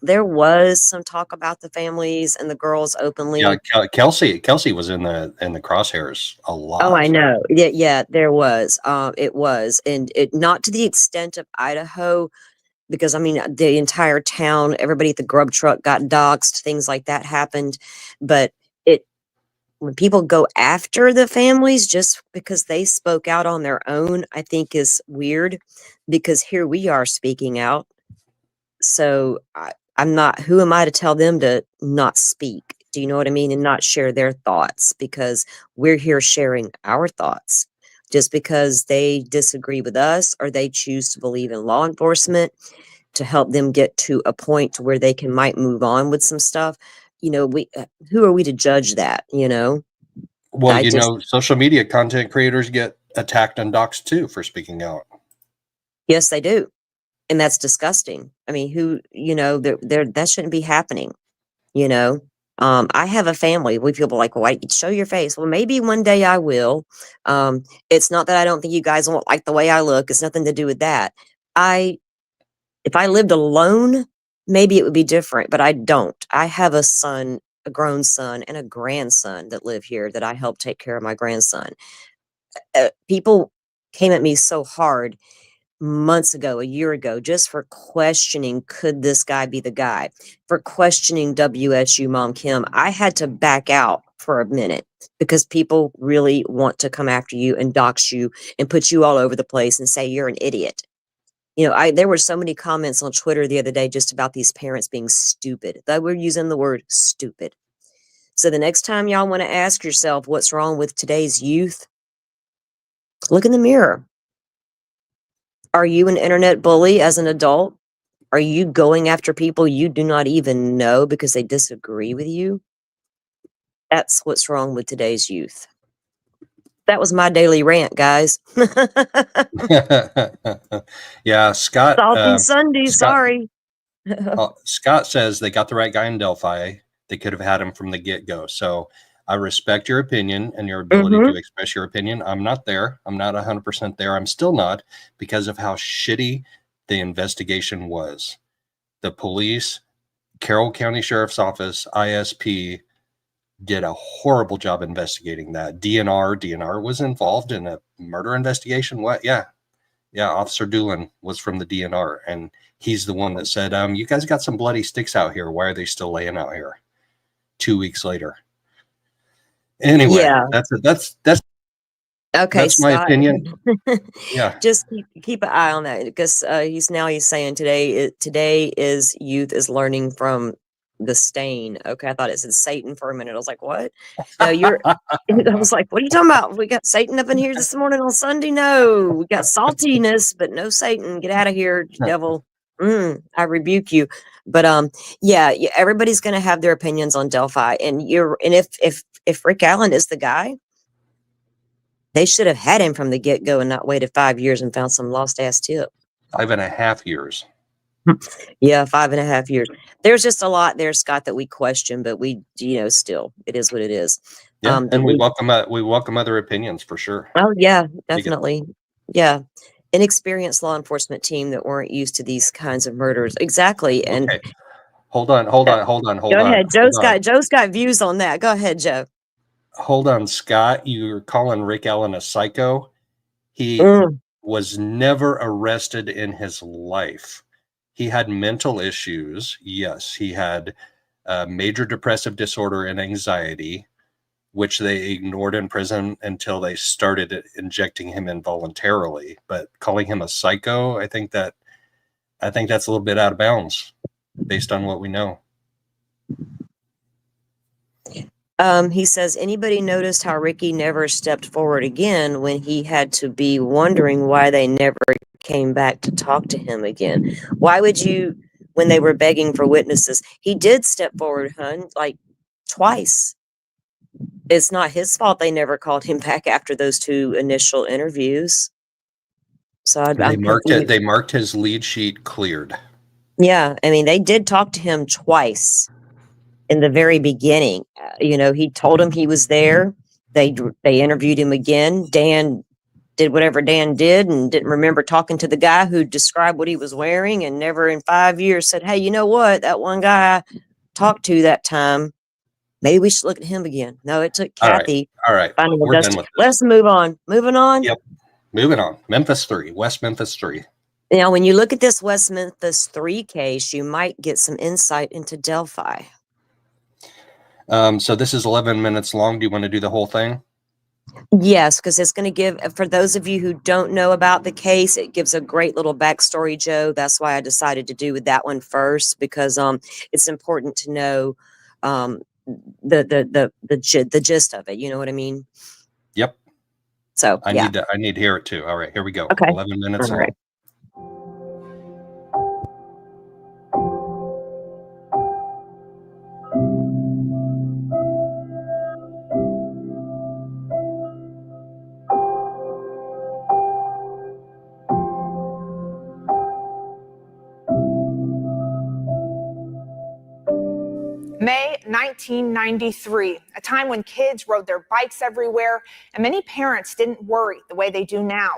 there was some talk about the families and the girls openly. Yeah, Kelsey was in the crosshairs a lot. Oh, I know. Yeah, there was. It was, and it not to the extent of Idaho, because I mean the entire town, everybody at the grub truck got doxxed, things like that happened, but when people go after the families just because they spoke out on their own, I think is weird, because here we are speaking out. So I'm not, who am I to tell them to not speak? Do you know what I mean? And not share their thoughts, because we're here sharing our thoughts. Just because they disagree with us or they choose to believe in law enforcement to help them get to a point to where they can might move on with some stuff. You know, we who are we to judge that, you know? Well, I you just, know, social media content creators get attacked and doxxed too for speaking out. yes, they do. And that's disgusting. I mean, who, you know, that shouldn't be happening, you know? I have a family. We people are like, well, why show your face? Well, maybe one day I will. It's not that I don't think you guys won't like the way I look. It's nothing to do with that. If I lived alone, maybe it would be different, but I don't. I have a son, a grown son, and a grandson that live here that I help take care of my grandson. People came at me so hard months ago, a year ago, just for questioning, could this guy be the guy? For questioning WSU Mom Kim. I had to back out for a minute because people really want to come after you and dox you and put you all over the place and say you're an idiot. You know, there were so many comments on Twitter the other day just about these parents being stupid. That we're using the word stupid. So the next time y'all want to ask yourself what's wrong with today's youth, look in the mirror. Are you an internet bully as an adult? Are you going after people you do not even know because they disagree with you? That's what's wrong with today's youth. That was my daily rant, guys. Yeah, Scott. Salty Sunday, Scott, sorry. Scott says they got the right guy in Delphi. They could have had him from the get-go. So I respect your opinion and your ability to express your opinion. I'm not there. I'm not 100% there. I'm still not, because of how shitty the investigation was. The police, Carroll County Sheriff's Office, ISP did a horrible job investigating that. DNR was involved in a murder investigation. What? Yeah. Officer Doolin was from the DNR, and he's the one that said, you guys got some bloody sticks out here. Why are they still laying out here 2 weeks later? Anyway, Yeah. that's Okay, that's my Scott. opinion. Yeah. Just keep an eye on that, because he's saying today is youth is learning from the stain. Okay, I thought it said Satan for a minute. I was like, what? No, I was like, what are you talking about? We got Satan up in here this morning on Sunday? No, we got saltiness, but no Satan. Get out of here, devil. I rebuke you. But yeah, everybody's gonna have their opinions on Delphi, and if Rick Allen is the guy, they should have had him from the get-go and not waited 5 years and found some lost-ass tip. 5.5 years. Yeah, 5.5 years. There's just a lot there, Scott, that we question, but we, still, it is what it is. Yeah, and we welcome other opinions for sure. Oh, yeah, definitely. Yeah. Inexperienced law enforcement team that weren't used to these kinds of murders. Exactly. And okay. Hold on. Go ahead. Joe's got views on that. Go ahead, Joe. Hold on, Scott. You're calling Rick Allen a psycho. He was never arrested in his life. He had mental issues. Yes, he had major depressive disorder and anxiety, which they ignored in prison until they started injecting him involuntarily. But calling him a psycho, I think that's a little bit out of bounds based on what we know. He says, anybody noticed how Ricky never stepped forward again when he had to be wondering why they never came back to talk to him again? Why would you, when they were begging for witnesses? He did step forward, like twice. It's not his fault they never called him back after those 2 initial interviews. So they marked his lead sheet cleared. Yeah, I mean, they did talk to him twice. In the very beginning, he told him he was there. They interviewed him again. Dan did whatever Dan did and didn't remember talking to the guy who described what he was wearing, and never in 5 years said, hey, you know what? That one guy I talked to that time, maybe we should look at him again. No, it took Kathy. All right. We're done with this. Let's move on. Moving on. Yep. Moving on. West Memphis 3. Now, when you look at this West Memphis 3 case, you might get some insight into Delphi. So this is 11 minutes long. Do you want to do the whole thing? Yes, because it's going to give, for those of you who don't know about the case, it gives a great little backstory, Joe. That's why I decided to do that one first, because it's important to know the gist of it. You know what I mean? Yep. So I need to hear it too. All right, here we go. Okay. 11 minutes All long. right. May 1993, a time when kids rode their bikes everywhere and many parents didn't worry the way they do now.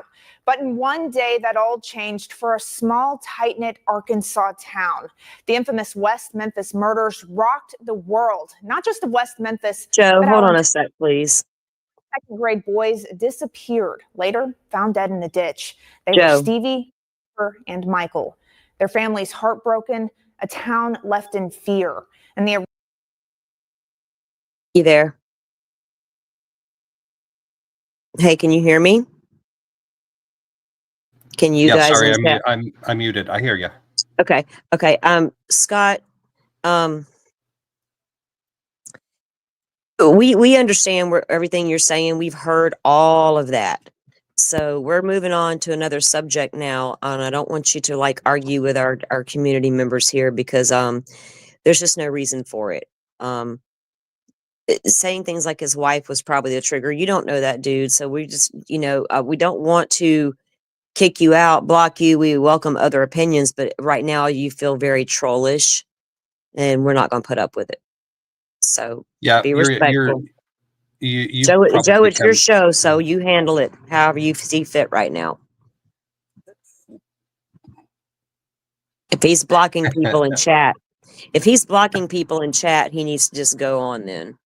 But in one day, that all changed for a small, tight-knit Arkansas town. The infamous West Memphis murders rocked the world, not just of West Memphis. Joe, but hold our on a sec, please. second grade boys disappeared, later found dead in a ditch. They were Joe. Stevie, Christopher, and Michael. Their families heartbroken, a town left in fear. And the You there? Hey, can you hear me? Can you guys? Sorry, in chat- I'm muted. I hear you. Okay. Okay. Scott, we understand everything you're saying. We've heard all of that. So we're moving on to another subject now. And I don't want you to like argue with our community members here because there's just no reason for it. Saying things like his wife was probably the trigger. You don't know that dude. So we just, we don't want to kick you out, block you. We welcome other opinions, but right now you feel very trollish and we're not going to put up with it. So Yeah, be respectful. You Joe, probably it's your show, so you handle it however you see fit right now. If he's blocking people in chat, he needs to just go on then.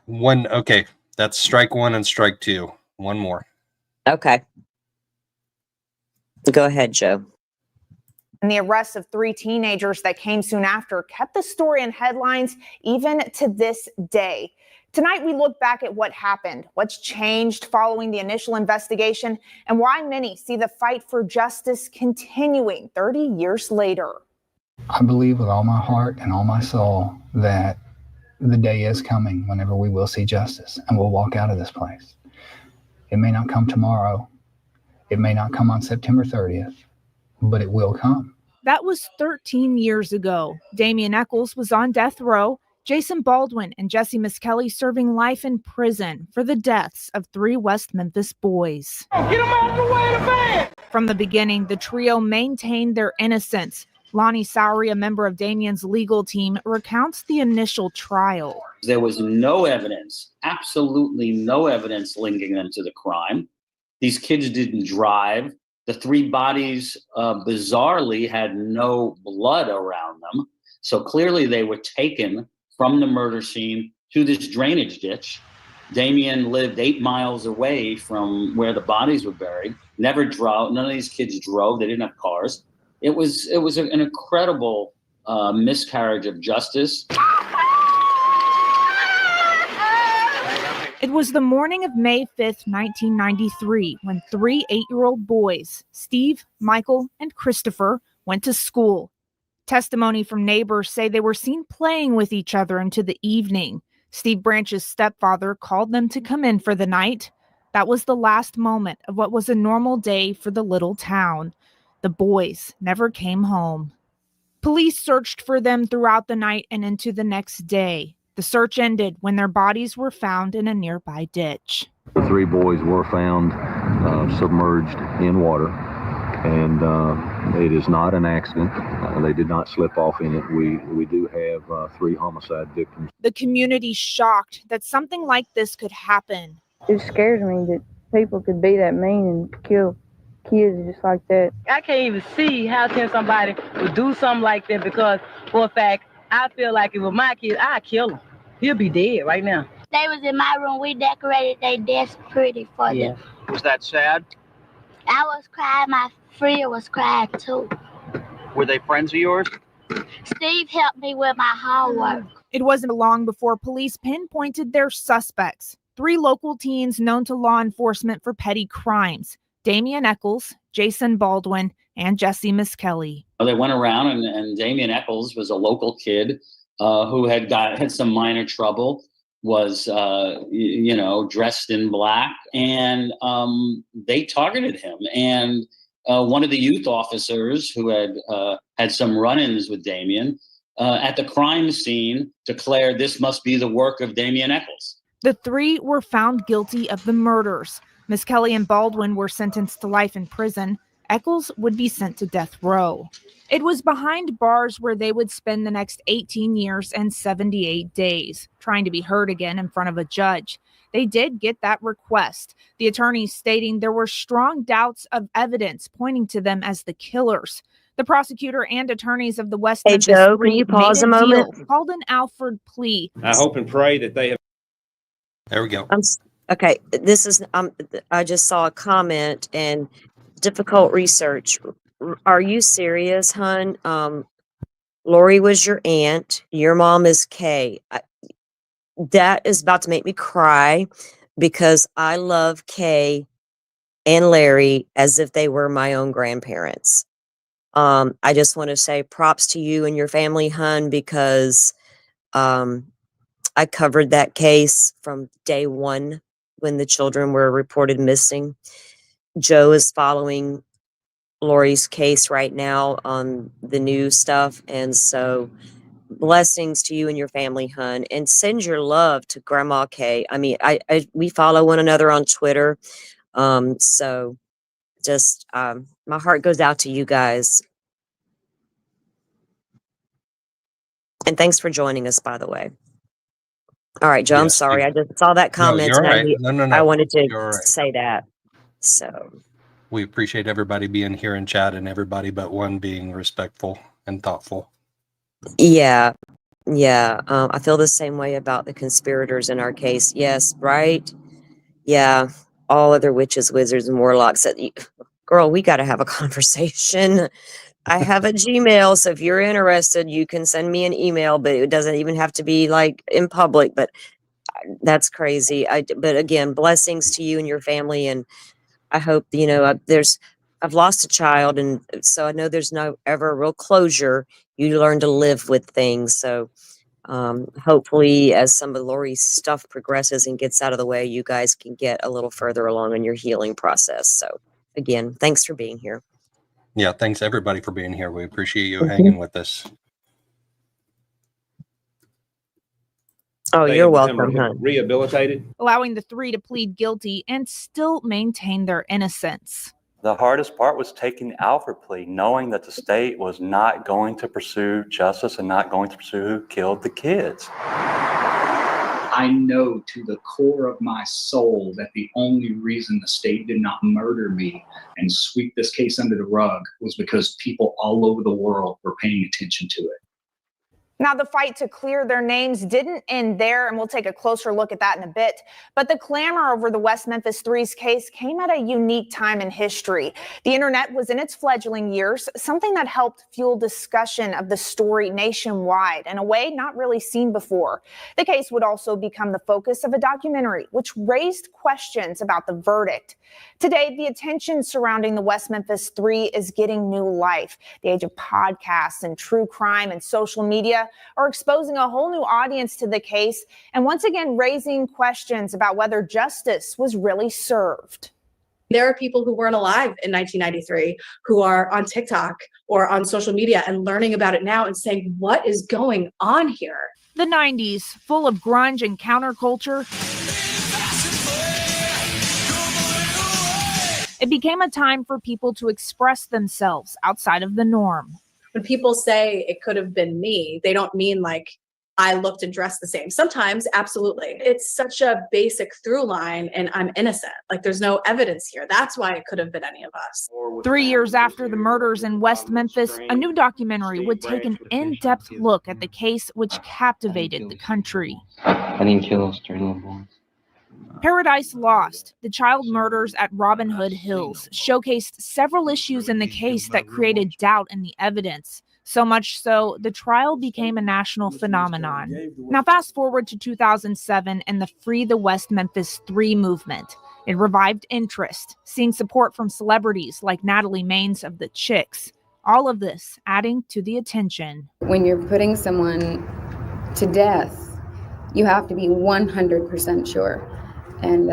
One. Okay, that's strike one and strike two. One more. Okay. Go ahead, Joe. And the arrest of 3 teenagers that came soon after kept the story in headlines even to this day. Tonight, we look back at what happened, what's changed following the initial investigation, and why many see the fight for justice continuing 30 years later. I believe with all my heart and all my soul that the day is coming whenever we will see justice and we'll walk out of this place. It may not come tomorrow. It may not come on September 30th, but it will come. That was 13 years ago. Damian Eccles was on death row. Jason Baldwin and Jesse Miskelly serving life in prison for the deaths of 3 West Memphis boys. Get them out of the way of the van! From the beginning, the trio maintained their innocence. Lonnie Sowery, a member of Damian's legal team, recounts the initial trial. There was no evidence, absolutely no evidence linking them to the crime. These kids didn't drive. The 3 bodies, bizarrely, had no blood around them. So clearly they were taken from the murder scene to this drainage ditch. Damian lived 8 miles away from where the bodies were buried, never drove. None of these kids drove. They didn't have cars. It was an incredible miscarriage of justice. It was the morning of May 5th, 1993, when 3 8-year-old boys, Steve, Michael, and Christopher, went to school. Testimony from neighbors say they were seen playing with each other into the evening. Steve Branch's stepfather called them to come in for the night. That was the last moment of what was a normal day for the little town. The boys never came home. Police searched for them throughout the night and into the next day. The search ended when their bodies were found in a nearby ditch. The 3 boys were found submerged in water, and it is not an accident. They did not slip off in it. We do have 3 homicide victims. The community shocked that something like this could happen. It scares me that people could be that mean and kill kids just like that. I can't even see how can somebody would do something like that because, for a fact, I feel like if it was my kid, I'd kill him. He'll be dead right now. They was in my room. We decorated their desk pretty for them. Was that sad? I was crying. My friend was crying too. Were they friends of yours? Steve helped me with my homework. It wasn't long before police pinpointed their suspects, 3 local teens known to law enforcement for petty crimes: Damian Eccles, Jason Baldwin, and Jesse Miskelly. They went around, and Damian Eccles was a local kid who had some minor trouble, was dressed in black, and they targeted him. And one of the youth officers who had some run-ins with Damian at the crime scene declared this must be the work of Damian Eccles. The 3 were found guilty of the murders. Miskelly and Baldwin were sentenced to life in prison. Eccles would be sent to death row. It was behind bars where they would spend the next 18 years and 78 days, trying to be heard again in front of a judge. They did get that request, the attorneys stating there were strong doubts of evidence pointing to them as the killers. The prosecutor and attorneys of the West Memphis Joe, Three can you made pause a moment? deal, called an Alford plea. I hope and pray that they have. There we go. Okay, this is I just saw a comment and difficult research. Are you serious, hun? Lori was your aunt. Your mom is Kay. That is about to make me cry because I love Kay and Larry as if they were my own grandparents. I just want to say props to you and your family, hun, because I covered that case from day one when the children were reported missing. Joe is following Lori's case right now on the new stuff. And so blessings to you and your family, hun, and send your love to Grandma Kay. I mean, we follow one another on Twitter. So just, my heart goes out to you guys. And thanks for joining us, by the way. All right, Joe, I'm sorry. I just saw that comment. you're right. No. I wanted to You're right. say that. So We appreciate everybody being here in chat and everybody but one being respectful and thoughtful. yeah. I feel the same way about the conspirators in our case. Yes, right? Yeah. All other witches, wizards, and warlocks. Girl, we got to have a conversation. I have a Gmail, so if you're interested, you can send me an email, but it doesn't even have to be like in public, but that's crazy. But again, blessings to you and your family. And I hope, I've lost a child. And so I know there's no ever real closure. You learn to live with things. So hopefully as some of Lori's stuff progresses and gets out of the way, you guys can get a little further along in your healing process. So again, thanks for being here. Yeah, thanks everybody for being here. We appreciate you hanging with us. Oh, you're welcome, hon. Rehabilitated. Allowing the 3 to plead guilty and still maintain their innocence. The hardest part was taking the Alford plea, knowing that the state was not going to pursue justice and not going to pursue who killed the kids. I know to the core of my soul that the only reason the state did not murder me and sweep this case under the rug was because people all over the world were paying attention to it. Now, the fight to clear their names didn't end there, and we'll take a closer look at that in a bit. But the clamor over the West Memphis Three's case came at a unique time in history. The internet was in its fledgling years, something that helped fuel discussion of the story nationwide in a way not really seen before. The case would also become the focus of a documentary, which raised questions about the verdict. Today, the attention surrounding the West Memphis Three is getting new life. The age of podcasts and true crime and social media are exposing a whole new audience to the case and once again raising questions about whether justice was really served. There are people who weren't alive in 1993 who are on TikTok or on social media and learning about it now and saying, what is going on here? The 90s, full of grunge and counterculture, it became a time for people to express themselves outside of the norm. When people say it could have been me, they don't mean like I looked and dressed the same. Sometimes, absolutely. It's such a basic through line and I'm innocent. Like there's no evidence here. That's why it could have been any of us. 3 years after the murders in West Memphis, a new documentary would take an in-depth look at the case which captivated the country. I didn't kill those 3 little boys. Paradise Lost, the child murders at Robin Hood Hills, showcased several issues in the case that created doubt in the evidence. So much so, the trial became a national phenomenon. Now, fast forward to 2007 and the Free the West Memphis 3 movement. It revived interest, seeing support from celebrities like Natalie Maines of the Chicks. All of this adding to the attention. When you're putting someone to death, you have to be 100% sure. And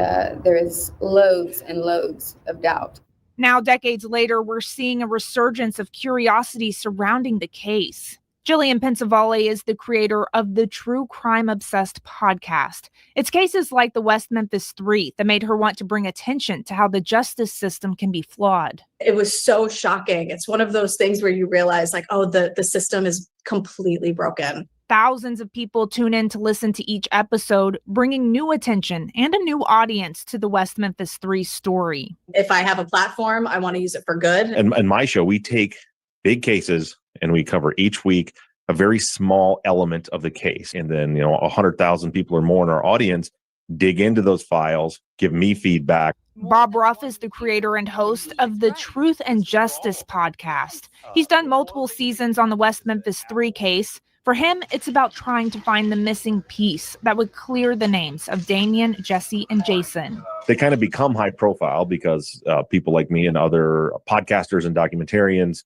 there is loads and loads of doubt. Now, decades later, we're seeing a resurgence of curiosity surrounding the case. Jillian Pensavalle is the creator of the True Crime Obsessed podcast. It's cases like the West Memphis 3 that made her want to bring attention to how the justice system can be flawed. It was so shocking. It's one of those things where you realize, like, oh, the system is completely broken. Thousands of people tune in to listen to each episode, bringing new attention and a new audience to the West Memphis 3 story. If I have a platform, I want to use it for good. And in my show, we take big cases and we cover each week a very small element of the case. And then, 100,000 people or more in our audience dig into those files, give me feedback. Bob Ruff is the creator and host of the Truth and Justice podcast. He's done multiple seasons on the West Memphis 3 case. For him, it's about trying to find the missing piece that would clear the names of Damien, Jesse, and Jason. They kind of become high profile because people like me and other podcasters and documentarians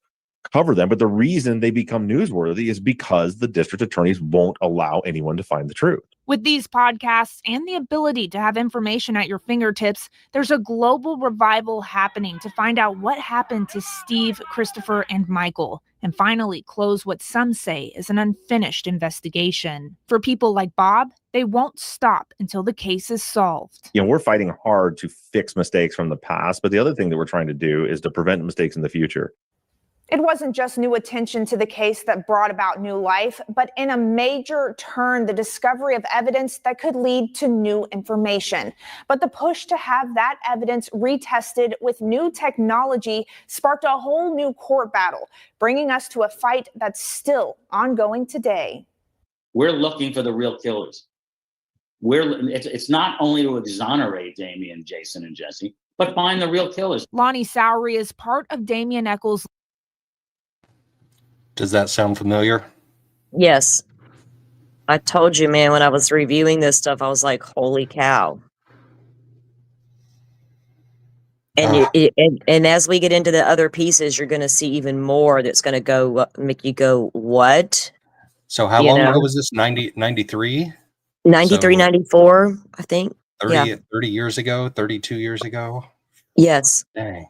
cover them. But the reason they become newsworthy is because the district attorneys won't allow anyone to find the truth. With these podcasts and the ability to have information at your fingertips, there's a global revival happening to find out what happened to Steve, Christopher, and Michael, and finally close what some say is an unfinished investigation. For people like Bob, they won't stop until the case is solved. We're fighting hard to fix mistakes from the past, but the other thing that we're trying to do is to prevent mistakes in the future. It wasn't just new attention to the case that brought about new life, but in a major turn, the discovery of evidence that could lead to new information. But the push to have that evidence retested with new technology sparked a whole new court battle, bringing us to a fight that's still ongoing today. We're looking for the real killers. It's not only to exonerate Damien, Jason, and Jesse, but find the real killers. Lonnie Sowery is part of Damien Echols. Does that sound familiar? Yes. I told you, man, when I was reviewing this stuff, I was like, holy cow. And and as we get into the other pieces, you're going to see even more that's going to go make you go, what? So how long ago was this? 93? 93, 94, I think. 30 years ago, 32 years ago? Yes. Dang.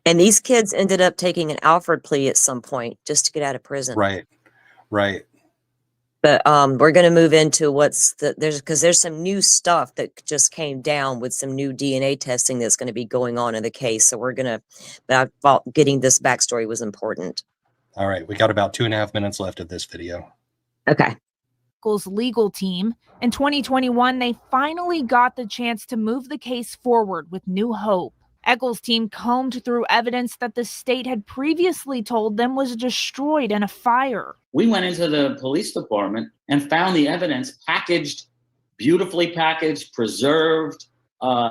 And these kids ended up taking an Alfred plea at some point just to get out of prison. Right. But we're going to move into there's some new stuff that just came down with some new DNA testing that's going to be going on in the case. So but I thought getting this backstory was important. All right. We got about 2.5 minutes left of this video. Okay. Legal team. In 2021, they finally got the chance to move the case forward with new hope. Echols' team combed through evidence that the state had previously told them was destroyed in a fire. We went into the police department and found the evidence packaged, beautifully packaged, preserved,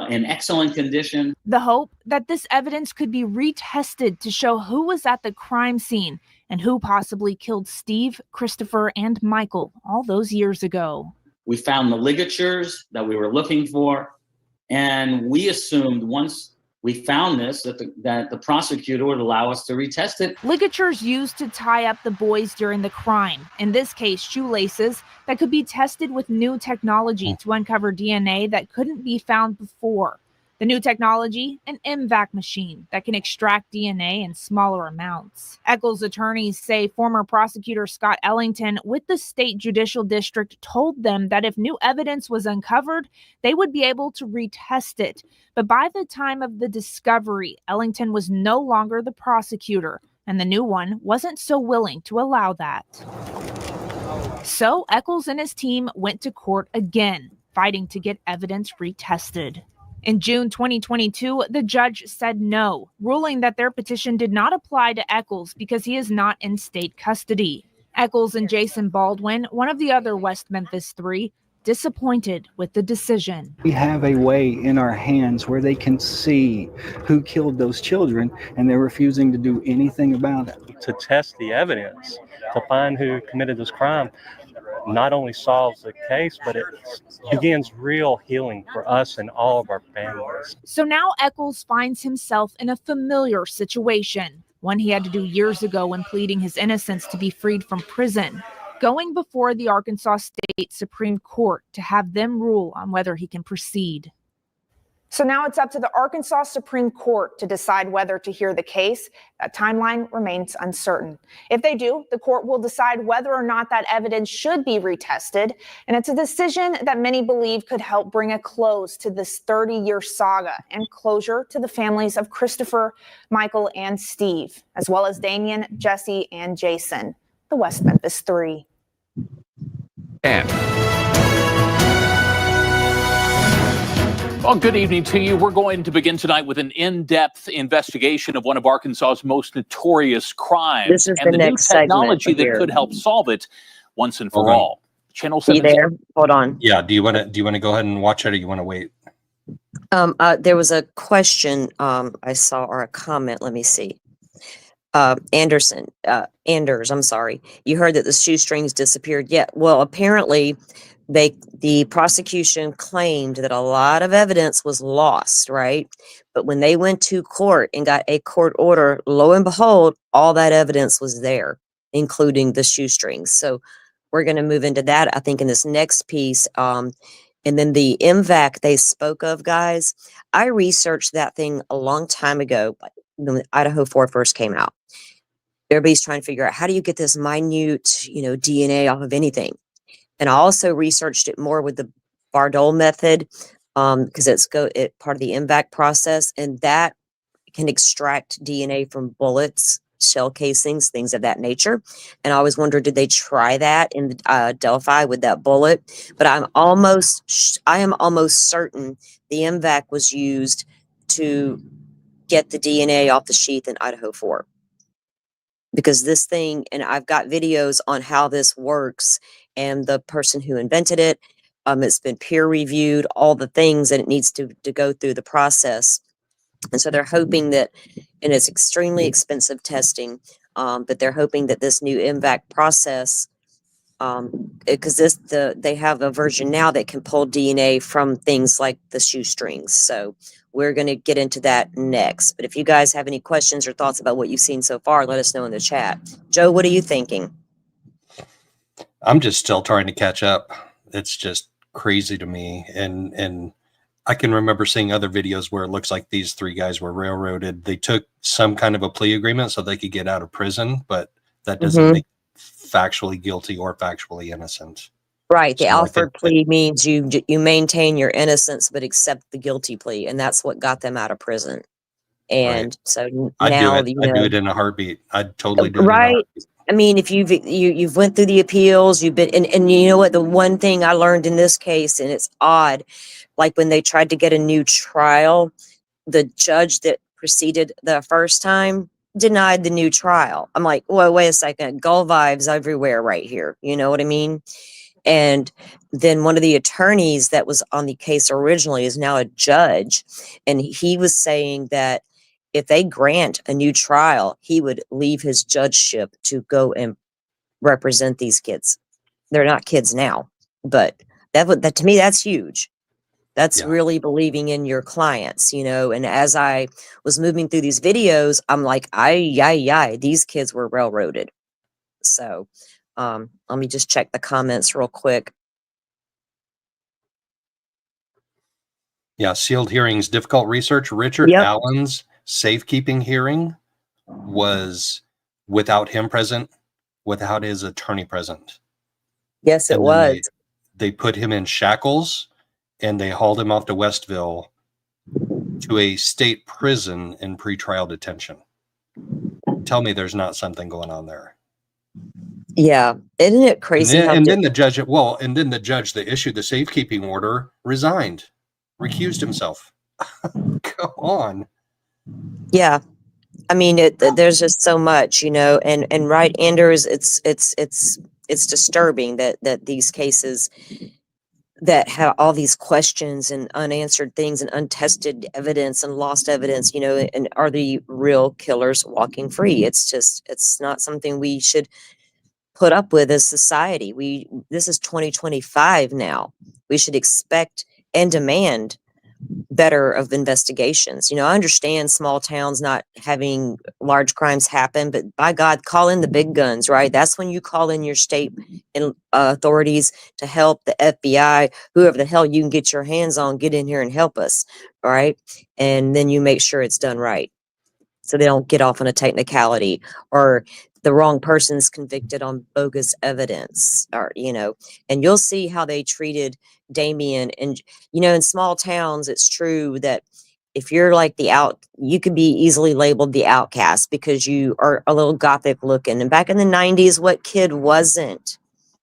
in excellent condition. The hope that this evidence could be retested to show who was at the crime scene and who possibly killed Steve, Christopher, and Michael all those years ago. We found the ligatures that we were looking for, and we assumed once we found this, that the prosecutor would allow us to retest it. Ligatures used to tie up the boys during the crime. In this case, shoelaces that could be tested with new technology to uncover DNA that couldn't be found before. The new technology, an MVAC machine that can extract DNA in smaller amounts. Echols' attorneys say former prosecutor Scott Ellington with the state judicial district told them that if new evidence was uncovered, they would be able to retest it. But by the time of the discovery, Ellington was no longer the prosecutor, and the new one wasn't so willing to allow that. So Echols and his team went to court again, fighting to get evidence retested. In June 2022, the judge said no, ruling that their petition did not apply to Echols because he is not in state custody. Echols and Jason Baldwin, one of the other West Memphis 3, disappointed with the decision. We have a way in our hands where they can see who killed those children, and they're refusing to do anything about it. to test the evidence to find who committed this crime not only solves the case, but it begins real healing for us and all of our families. So now Eccles finds himself in a familiar situation, one he had to do years ago when pleading his innocence to be freed from prison, going before the Arkansas State Supreme Court to have them rule on whether he can proceed. So now it's up to the Arkansas Supreme Court to decide whether to hear the case. That timeline remains uncertain. If they do, the court will decide whether or not that evidence should be retested. And it's a decision that many believe could help bring a close to this 30-year saga and closure to the families of Christopher, Michael, and Steve, as well as Damien, Jesse, and Jason, the West Memphis Three. Well, good evening to you. We're going to begin tonight with an in-depth investigation of one of Arkansas's most notorious crimes This is and the the new next segment technology that here. could help solve it once and for Hold on. all. Channel You 7. there? Hold on. Yeah. Do you want to go ahead and watch it, or you want to wait? There was a question I saw, or a comment. Let me see. Anders, I'm sorry. You heard that the shoestrings disappeared. Yeah. Well, apparently the prosecution claimed that a lot of evidence was lost, right? But when they went to court and got a court order, lo and behold, all that evidence was there, including the shoestrings. So we're going to move into that, I think, in this next piece. And then the MVAC they spoke of, guys, I researched that thing a long time ago, when Idaho 4 first came out. Everybody's trying to figure out, how do you get this minute, DNA off of anything? And I also researched it more with the Bardol method, because it's part of the MVAC process, and that can extract DNA from bullets, shell casings, things of that nature. And I always wondered, did they try that in Delphi with that bullet? But I am almost certain the MVAC was used to get the DNA off the sheath in Idaho 4. Because this thing, and I've got videos on how this works, and the person who invented it, it's been peer reviewed, all the things that it needs to go through the process. And so they're hoping that, and it's extremely expensive testing, but they're hoping that this new MVAC process, because they have a version now that can pull DNA from things like the shoestrings. So we're going to get into that next. But if you guys have any questions or thoughts about what you've seen so far, let us know in the chat. Joe, what are you thinking? I'm just still trying to catch up. It's just crazy to me. And I can remember seeing other videos where it looks like these three guys were railroaded. They took some kind of a plea agreement so they could get out of prison, but that doesn't make factually guilty or factually innocent. Right. The So I Alford think plea means you maintain your innocence, but accept the guilty plea. And that's what got them out of prison. And so now, I'd do it in a heartbeat. I'd totally do it. Right. I mean, if you've went through the appeals, you've been, and you know what, the one thing I learned in this case, and it's odd, like when they tried to get a new trial, the judge that proceeded the first time denied the new trial. I'm like, well, wait a second, gull vibes everywhere right here. You know what I mean? And then one of the attorneys that was on the case originally is now a judge. And he was saying that if they grant a new trial, he would leave his judgeship to go and represent these kids. They're not kids now, but that to me, that's huge. That's really believing in your clients, and as I was moving through these videos, I'm like, these kids were railroaded. So let me just check the comments real quick. Yeah, sealed hearings, difficult research. Richard Allen's safekeeping hearing was without him present, without his attorney present. Yes, it was. They put him in shackles, and they hauled him off to Westville to a state prison in pretrial detention. Tell me there's not something going on there. Yeah, isn't it crazy? And then the judge that issued the safekeeping order resigned, recused himself. Go on. Yeah, I mean, there's just so much, and right, Anders, it's disturbing that these cases that have all these questions and unanswered things and untested evidence and lost evidence, you know, and are the real killers walking free? It's not something we should put up with as society. This is 2025 now. We should expect and demand better of investigations. You know, I understand small towns not having large crimes happen, but by God, call in the big guns, right? That's when you call in your state and authorities to help, the FBI, whoever the hell you can get your hands on, get in here and help us, all right? And then you make sure it's done right, so they don't get off on a technicality or the wrong person's convicted on bogus evidence, or, you know, and you'll see how they treated Damien. And, you know, in small towns, it's true that if you're like you could be easily labeled the outcast because you are a little gothic looking. And back in the 90s, what kid wasn't?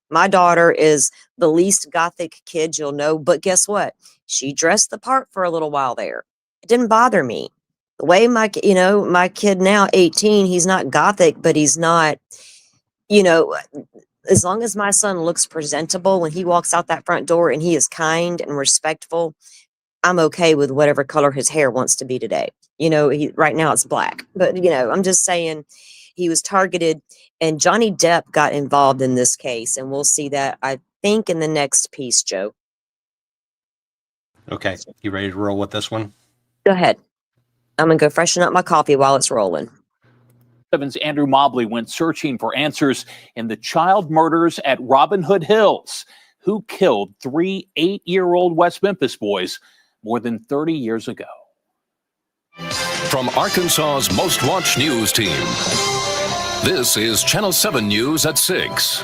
My daughter is the least gothic kid you'll know, but guess what? She dressed the part for a little while there. It didn't bother me. The way my kid now, 18, he's not gothic, but he's not, you know, as long as my son looks presentable when he walks out that front door and he is kind and respectful, I'm okay with whatever color his hair wants to be today. You know, right now it's black, but, you know, I'm just saying he was targeted, and Johnny Depp got involved in this case, and we'll see that, I think, in the next piece, Joe. Okay, you ready to roll with this one? Go ahead. I'm going to go freshen up my coffee while it's rolling. 7's Andrew Mobley went searching for answers in the child murders at Robin Hood Hills. Who killed 3 8-year-old West Memphis boys more than 30 years ago? From Arkansas's most watched news team, this is Channel 7 News at 6.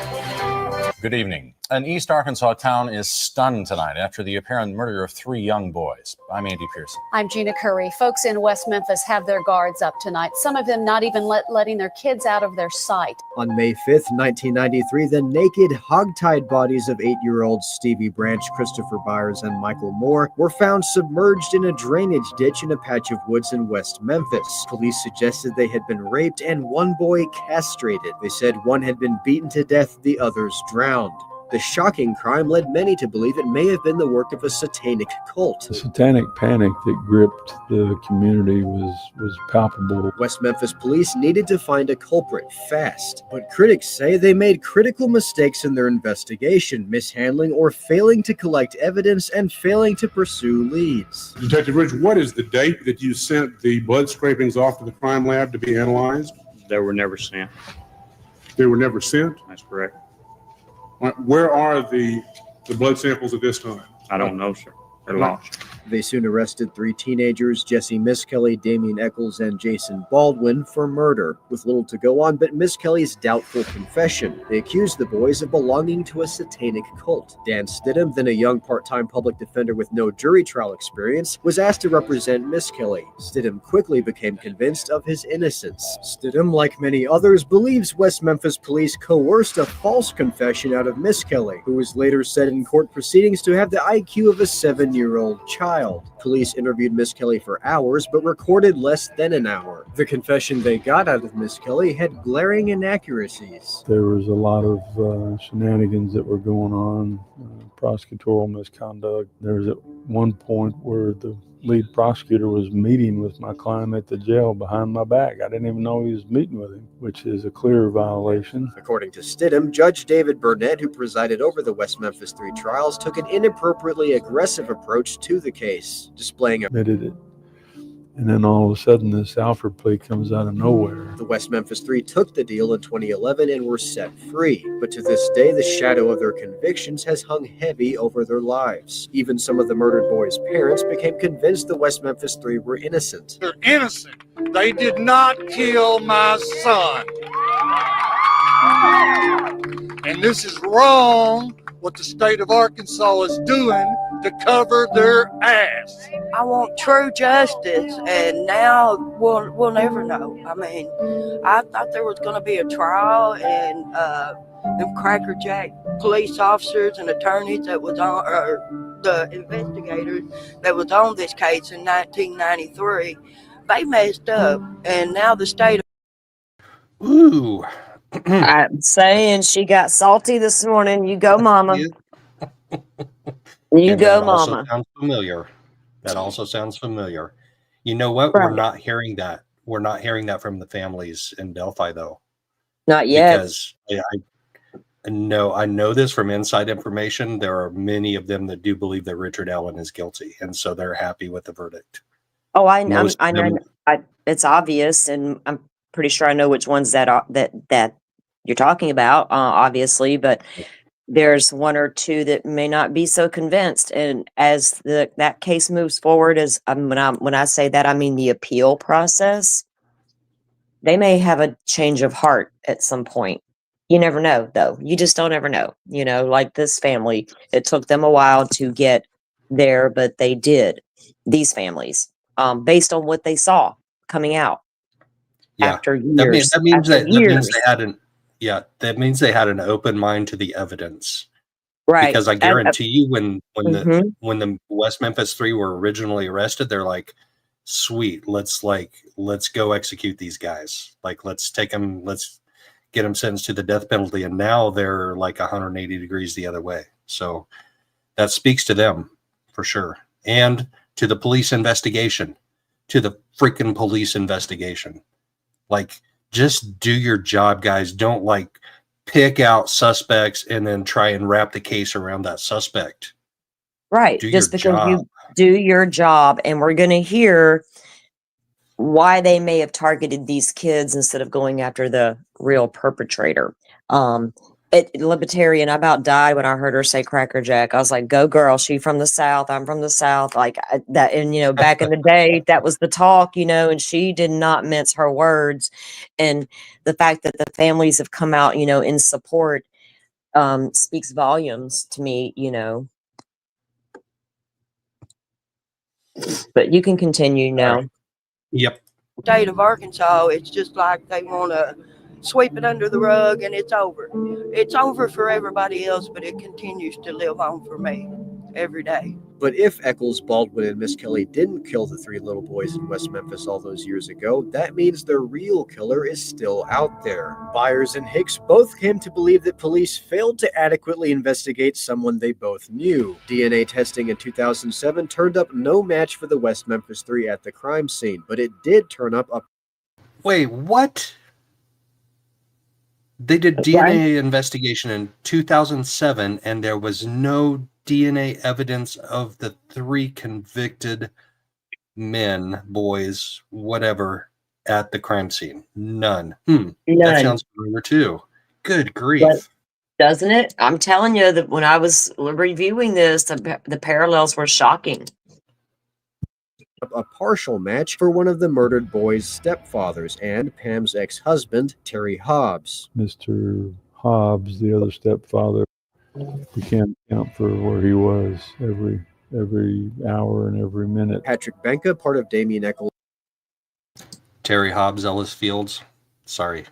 Good evening. An East Arkansas town is stunned tonight after the apparent murder of 3 young boys. I'm Andy Pearson. I'm Gina Curry. Folks in West Memphis have their guards up tonight, some of them not even letting their kids out of their sight. On May 5th, 1993, the naked, hog-tied bodies of 8-year-olds Stevie Branch, Christopher Byers, and Michael Moore were found submerged in a drainage ditch in a patch of woods in West Memphis. Police suggested they had been raped and one boy castrated. They said one had been beaten to death, the others drowned. The shocking crime led many to believe it may have been the work of a satanic cult. The satanic panic that gripped the community was palpable. West Memphis police needed to find a culprit fast, but critics say they made critical mistakes in their investigation, mishandling or failing to collect evidence and failing to pursue leads. Detective Rich, what is the date that you sent the blood scrapings off to the crime lab to be analyzed? They were never sent. They were never sent? That's correct. Where are the blood samples at this time? I don't know, sir. They're lost. They soon arrested 3 teenagers, Jesse Miskelly, Damian Eccles, and Jason Baldwin, for murder. With little to go on but Miskelly's doubtful confession, they accused the boys of belonging to a satanic cult. Dan Stidham, then a young part-time public defender with no jury trial experience, was asked to represent Miskelly. Stidham quickly became convinced of his innocence. Stidham, like many others, believes West Memphis police coerced a false confession out of Miskelly, who was later said in court proceedings to have the IQ of a 7-year-old child. Police interviewed Miss Kelly for hours, but recorded less than an hour. The confession they got out of Miss Kelly had glaring inaccuracies. There was a lot of shenanigans that were going on, prosecutorial misconduct. There was at one point where the lead prosecutor was meeting with my client at the jail behind my back. I didn't even know he was meeting with him, which is a clear violation. According to Stidham, Judge David Burnett, who presided over the West Memphis 3 trials, took an inappropriately aggressive approach to the case, displaying admitted it. And then all of a sudden, this Alford plea comes out of nowhere. The West Memphis 3 took the deal in 2011 and were set free. But to this day, the shadow of their convictions has hung heavy over their lives. Even some of the murdered boys' parents became convinced the West Memphis 3 were innocent. They're innocent. They did not kill my son. And this is wrong, what the state of Arkansas is doing to cover their ass. I want true justice, and now we'll never know. I mean, I thought there was going to be a trial, and them crackerjack police officers and attorneys that was on, or the investigators that was on this case in 1993, they messed up, and now the state. Ooh. I'm saying she got salty this morning. You go, mama. You And go, that also mama. sounds familiar. That also sounds familiar. You know what? Right. We're not hearing that. We're not hearing that from the families in Delphi, though. Not yet. Because I know this from inside information. There are many of them that do believe that Richard Allen is guilty, and so they're happy with the verdict. Oh, I Most of know. them- It's obvious, and I'm pretty sure I know which ones that you're talking about. Obviously, but there's one or two that may not be so convinced. And as that case moves forward, when I say that, I mean the appeal process. They may have a change of heart at some point. You never know, though. You just don't ever know. Like this family, it took them a while to get there, but they did. These families, based on what they saw coming out after years. That means they had an open mind to the evidence. Right. Because I guarantee you when Mhm. the West Memphis 3 were originally arrested, they're like, sweet, let's go execute these guys. Like, let's take them, let's get them sentenced to the death penalty. And now they're like 180 degrees the other way. So that speaks to them for sure. And to the police investigation, to the freaking police investigation. Like, just do your job, guys. Don't pick out suspects and then try and wrap the case around that suspect. Right. Do Just your because job. you do your job, and we're going to hear why they may have targeted these kids instead of going after the real perpetrator. Libertarian, I about died when I heard her say Cracker Jack. I was like, go girl, she from the South, I'm from the South. That, and back in the day, that was the talk, and she did not mince her words. And the fact that the families have come out, in support, speaks volumes to me, But you can continue now. Yep. State of Arkansas, it's just like they want to sweep it under the rug and it's over. It's over for everybody else, but it continues to live on for me every day. But if Eccles, Baldwin, and Miss Kelly didn't kill the 3 little boys in West Memphis all those years ago, that means the real killer is still out there. Byers and Hicks both came to believe that police failed to adequately investigate someone they both knew. DNA testing in 2007 turned up no match for the West Memphis 3 at the crime scene, but it did turn up a... Wait, what? They did DNA investigation in 2007, and there was no DNA evidence of the 3 convicted men, boys, whatever, at the crime scene. None. None. That sounds familiar too. Good grief. Doesn't it? I'm telling you that when I was reviewing this, the parallels were shocking. A partial match for one of the murdered boys' stepfathers and Pam's ex-husband, Terry Hobbs. Mr. Hobbs, the other stepfather, we can't account for where he was every hour and every minute. Patrick Benka, part of Damien Eccles. Terry Hobbs, Ellis Fields. Sorry.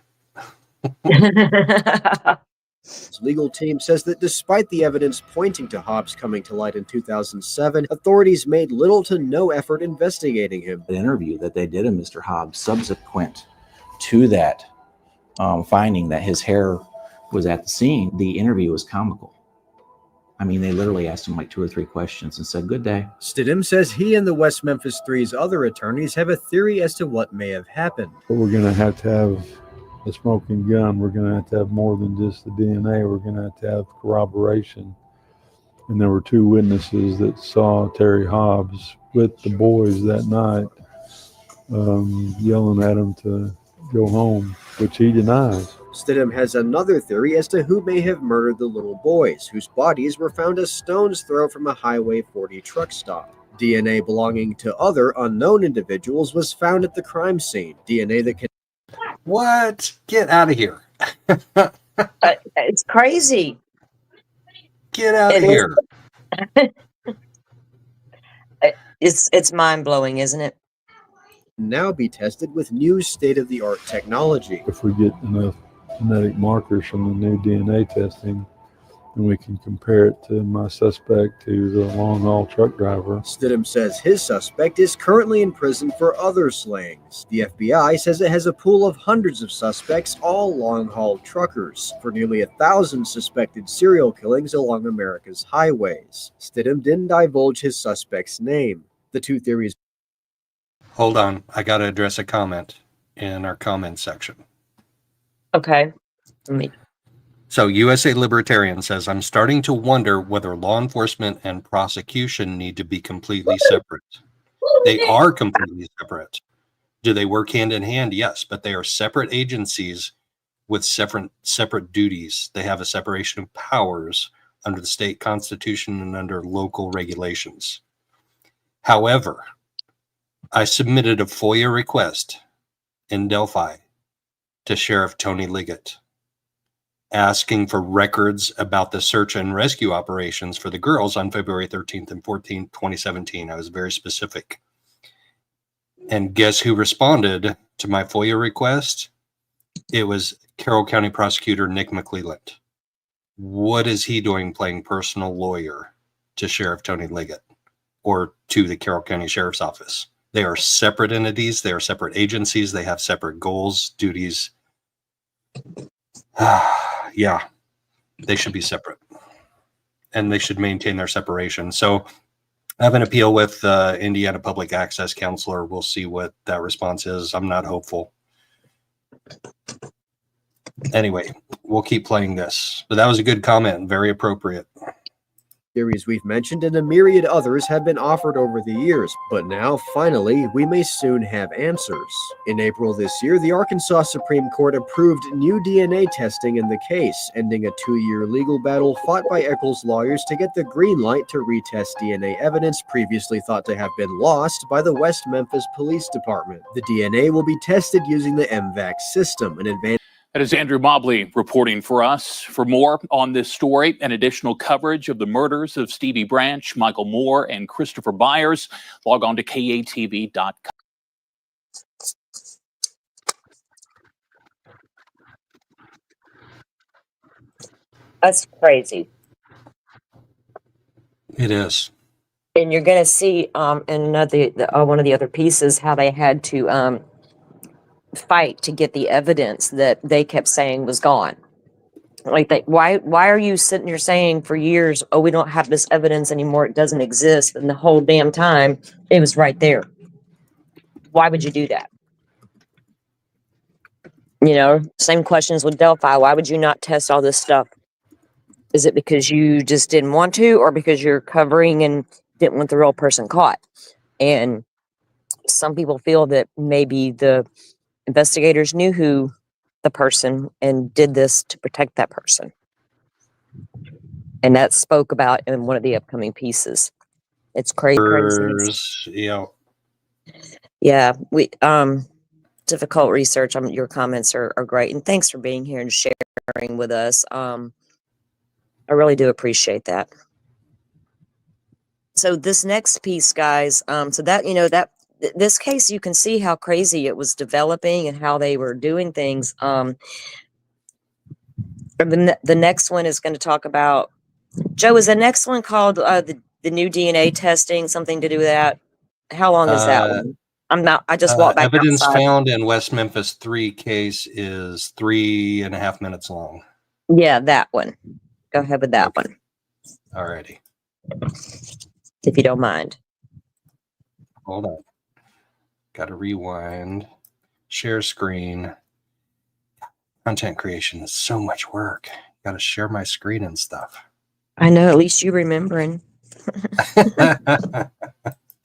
Legal team says that despite the evidence pointing to Hobbs coming to light in 2007, authorities made little to no effort investigating him. An interview that they did of Mr. Hobbs subsequent to that finding that his hair was at the scene, the interview was comical. I mean, they literally asked him like 2 or 3 questions and said, "Good day." Stidham says he and the West Memphis 3's other attorneys have a theory as to what may have happened. But we're going to have a smoking gun. We're going to have more than just the DNA. We're going to have corroboration. And there were 2 witnesses that saw Terry Hobbs with the boys that night, yelling at him to go home, which he denies. Stidham has another theory as to who may have murdered the little boys, whose bodies were found a stone's throw from a Highway 40 truck stop. DNA belonging to other unknown individuals was found at the crime scene. DNA that can... What? Get out of here. It's crazy. Get out of here. It's mind-blowing, isn't it? Now be tested with new state-of-the-art technology. If we get enough genetic markers from the new DNA testing, and we can compare it to my suspect, who's a long haul truck driver. Stidham says his suspect is currently in prison for other slayings. The FBI says it has a pool of hundreds of suspects, all long haul truckers, for nearly 1,000 suspected serial killings along America's highways. Stidham didn't divulge his suspect's name. The two theories. Hold on. I got to address a comment in our comment section. Okay. So USA Libertarian says, I'm starting to wonder whether law enforcement and prosecution need to be completely separate. They are completely separate. Do they work hand in hand? Yes, but they are separate agencies with separate duties. They have a separation of powers under the state constitution and under local regulations. However, I submitted a FOIA request in Delphi to Sheriff Tony Liggett, asking for records about the search and rescue operations for the girls on February 13th and 14th, 2017. I was very specific. And guess who responded to my FOIA request? It was Carroll County Prosecutor Nick McClelland. What is he doing playing personal lawyer to Sheriff Tony Liggett or to the Carroll County Sheriff's Office? They are separate entities. They are separate agencies. They have separate goals, duties. Yeah, they should be separate, and they should maintain their separation. So I have an appeal with Indiana Public Access Counselor. We'll see what that response is. I'm not hopeful. Anyway, we'll keep playing this. But that was a good comment, very appropriate. Theories we've mentioned and a myriad others have been offered over the years, but now, finally, we may soon have answers. In April this year, the Arkansas Supreme Court approved new DNA testing in the case, ending a 2-year legal battle fought by Eccles' lawyers to get the green light to retest DNA evidence previously thought to have been lost by the West Memphis Police Department. The DNA will be tested using the MVAC system, an advanced. That is Andrew Mobley reporting for us. For more on this story and additional coverage of the murders of Stevie Branch, Michael Moore, and Christopher Byers, log on to katv.com. That's crazy. It is. And you're going to see in one of the other pieces how they had to fight to get the evidence that they kept saying was gone. Like, why are you sitting here saying for years, oh, we don't have this evidence anymore, it doesn't exist, and the whole damn time it was right there? Why would you do that? You know, same questions with Delphi. Why would you not test all this stuff? Is it because you just didn't want to, or because you're covering and didn't want the real person caught? And some people feel that maybe the investigators knew who the person and did this to protect that person. And that's spoke about in one of the upcoming pieces. It's crazy. Yeah. Yeah. We difficult research. Your comments are great. And thanks for being here and sharing with us. I really do appreciate that. So this next piece, guys, so that, this case, you can see how crazy it was developing and how they were doing things. The next one is going to talk about, Joe, is the next one called the new DNA testing, something to do with that? How long is that one? I just walked back Evidence outside. found in West Memphis 3 case is 3.5 minutes long. Yeah, that one. Go ahead with that one. Alrighty. If you don't mind. Hold on. Got to rewind. Share screen. Content creation is so much work. Got to share my screen and stuff. I know, at least you remembering.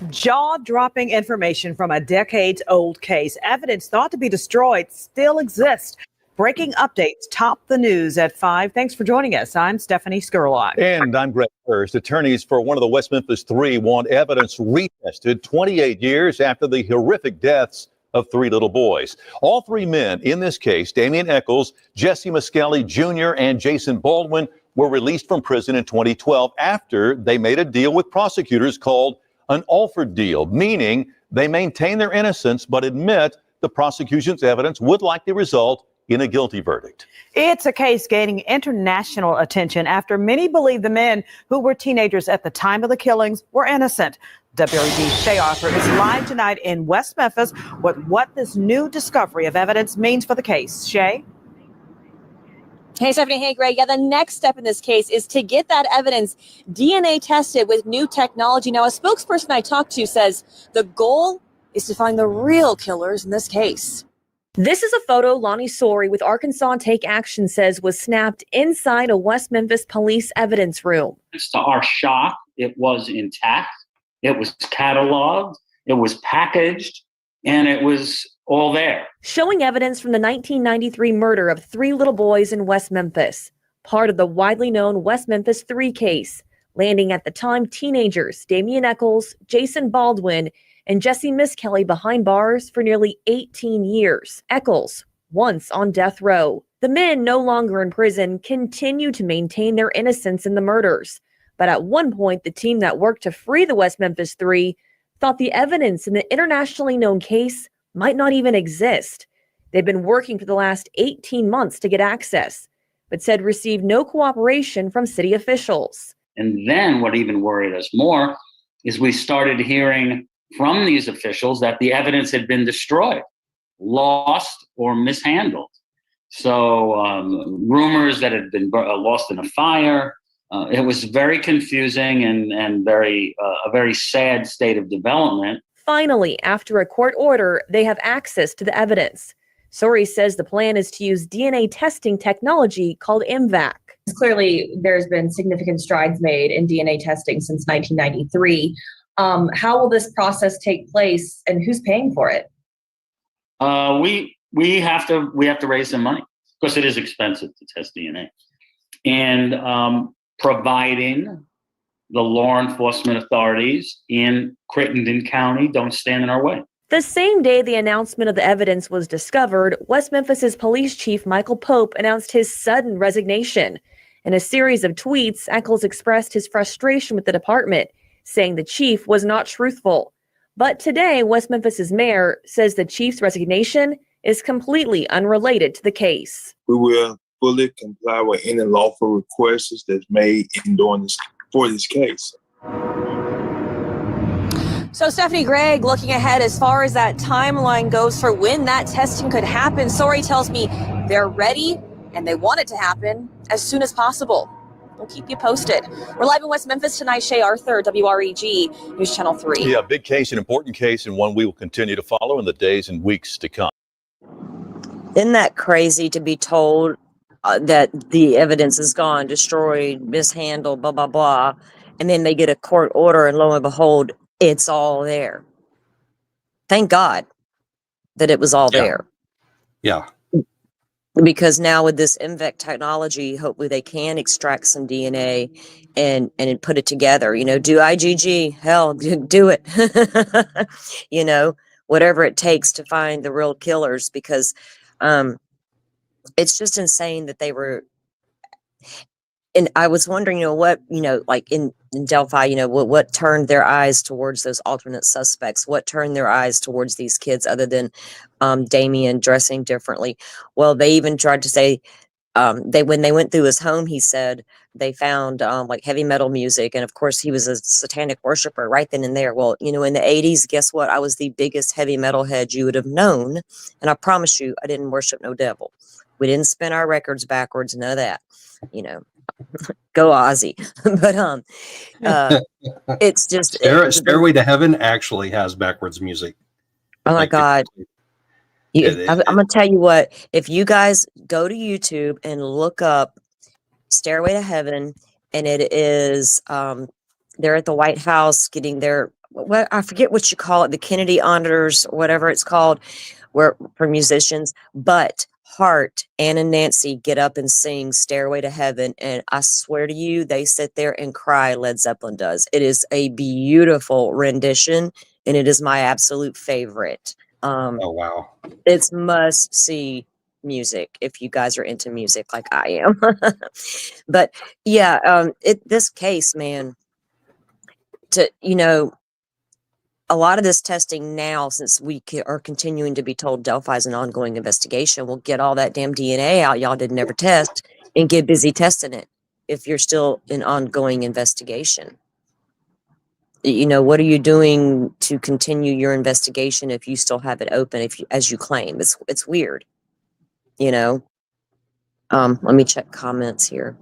Jaw-dropping information from a decades-old case. Evidence thought to be destroyed still exists. Breaking updates top the news at 5. Thanks for joining us. I'm Stephanie Skurlock. And I'm Greg Hurst. Attorneys for one of the West Memphis 3 want evidence retested 28 years after the horrific deaths of 3 little boys. All 3 men in this case, Damian Eccles, Jesse Miskelly Jr., and Jason Baldwin, were released from prison in 2012 after they made a deal with prosecutors called an Alford deal, meaning they maintain their innocence but admit the prosecution's evidence would likely result in a guilty verdict. It's a case gaining international attention after many believe the men who were teenagers at the time of the killings were innocent. WRED Shay Arthur is live tonight in West Memphis with what this new discovery of evidence means for the case. Shay? Hey, Stephanie. Hey, Greg. Yeah, the next step in this case is to get that evidence DNA tested with new technology. Now, a spokesperson I talked to says the goal is to find the real killers in this case. This is a photo Lonnie Sori with Arkansas Take Action says was snapped inside a West Memphis police evidence room. To our shock, it was intact, it was cataloged, it was packaged, and it was all there. Showing evidence from the 1993 murder of 3 little boys in West Memphis, part of the widely known West Memphis 3 case, landing at the time teenagers Damian Eccles, Jason Baldwin, and Jesse Miskelly behind bars for nearly 18 years. Eccles, once on death row. The men, no longer in prison, continue to maintain their innocence in the murders. But at one point, the team that worked to free the West Memphis 3 thought the evidence in the internationally known case might not even exist. They've been working for the last 18 months to get access, but said received no cooperation from city officials. And then what even worried us more is we started hearing from these officials that the evidence had been destroyed, lost, or mishandled. So rumors that had been lost in a fire. It was very confusing and very a very sad state of development. Finally, after a court order, they have access to the evidence. Sori says the plan is to use DNA testing technology called MVAC. Clearly, there's been significant strides made in DNA testing since 1993. How will this process take place, and who's paying for it? We have to raise some money because it is expensive to test DNA, and providing the law enforcement authorities in Crittenden County don't stand in our way. The same day the announcement of the evidence was discovered, West Memphis's police chief Michael Pope announced his sudden resignation. In a series of tweets, Eccles expressed his frustration with the department, saying the chief was not truthful. But today, West Memphis's mayor says the chief's resignation is completely unrelated to the case. We will fully comply with any lawful requests that's made in doing this for this case. So, Stephanie, Greg, looking ahead as far as that timeline goes for when that testing could happen, Sori tells me they're ready and they want it to happen as soon as possible. We'll keep you posted. We're live in West Memphis tonight. Shay Arthur, WREG, News Channel 3. Yeah, big case, an important case, and one we will continue to follow in the days and weeks to come. Isn't that crazy to be told that the evidence is gone, destroyed, mishandled, blah, blah, blah, and then they get a court order and lo and behold, it's all there. Thank God that it was all there. Yeah. Because now with this MVEC technology, hopefully they can extract some DNA and put it together. You know, do IgG, hell, do it. You know, whatever it takes to find the real killers, because it's just insane that they were. And I was wondering, you know, what, you know, like in Delphi, you know, what turned their eyes towards those alternate suspects? What turned their eyes towards these kids other than Damien dressing differently? Well, they even tried to say when they went through his home, he said they found like heavy metal music. And of course, he was a satanic worshiper right then and there. Well, you know, in the 80s, guess what? I was the biggest heavy metal head you would have known. And I promise you, I didn't worship no devil. We didn't spin our records backwards, none of that, you know. Go Ozzy. But it's just Stairway to Heaven actually has backwards music. Oh my God. I'm gonna tell you what, if you guys go to YouTube and look up Stairway to Heaven, and it is they're at the White House getting their, what, I forget what you call it, the Kennedy honors or whatever it's called, where for musicians, but Hart, Ann and Nancy get up and sing Stairway to Heaven, and I swear to you, they sit there and cry. Led Zeppelin does. It is a beautiful rendition, and it is my absolute favorite. Oh wow. It's must see music if you guys are into music like I am. But yeah, this case, man, to, you know, a lot of this testing now, since we are continuing to be told Delphi is an ongoing investigation, we'll get all that damn DNA out y'all didn't ever test and get busy testing it if you're still in ongoing investigation. You know, what are you doing to continue your investigation if you still have it open, if you, as you claim? It's weird, you know. Let me check comments here.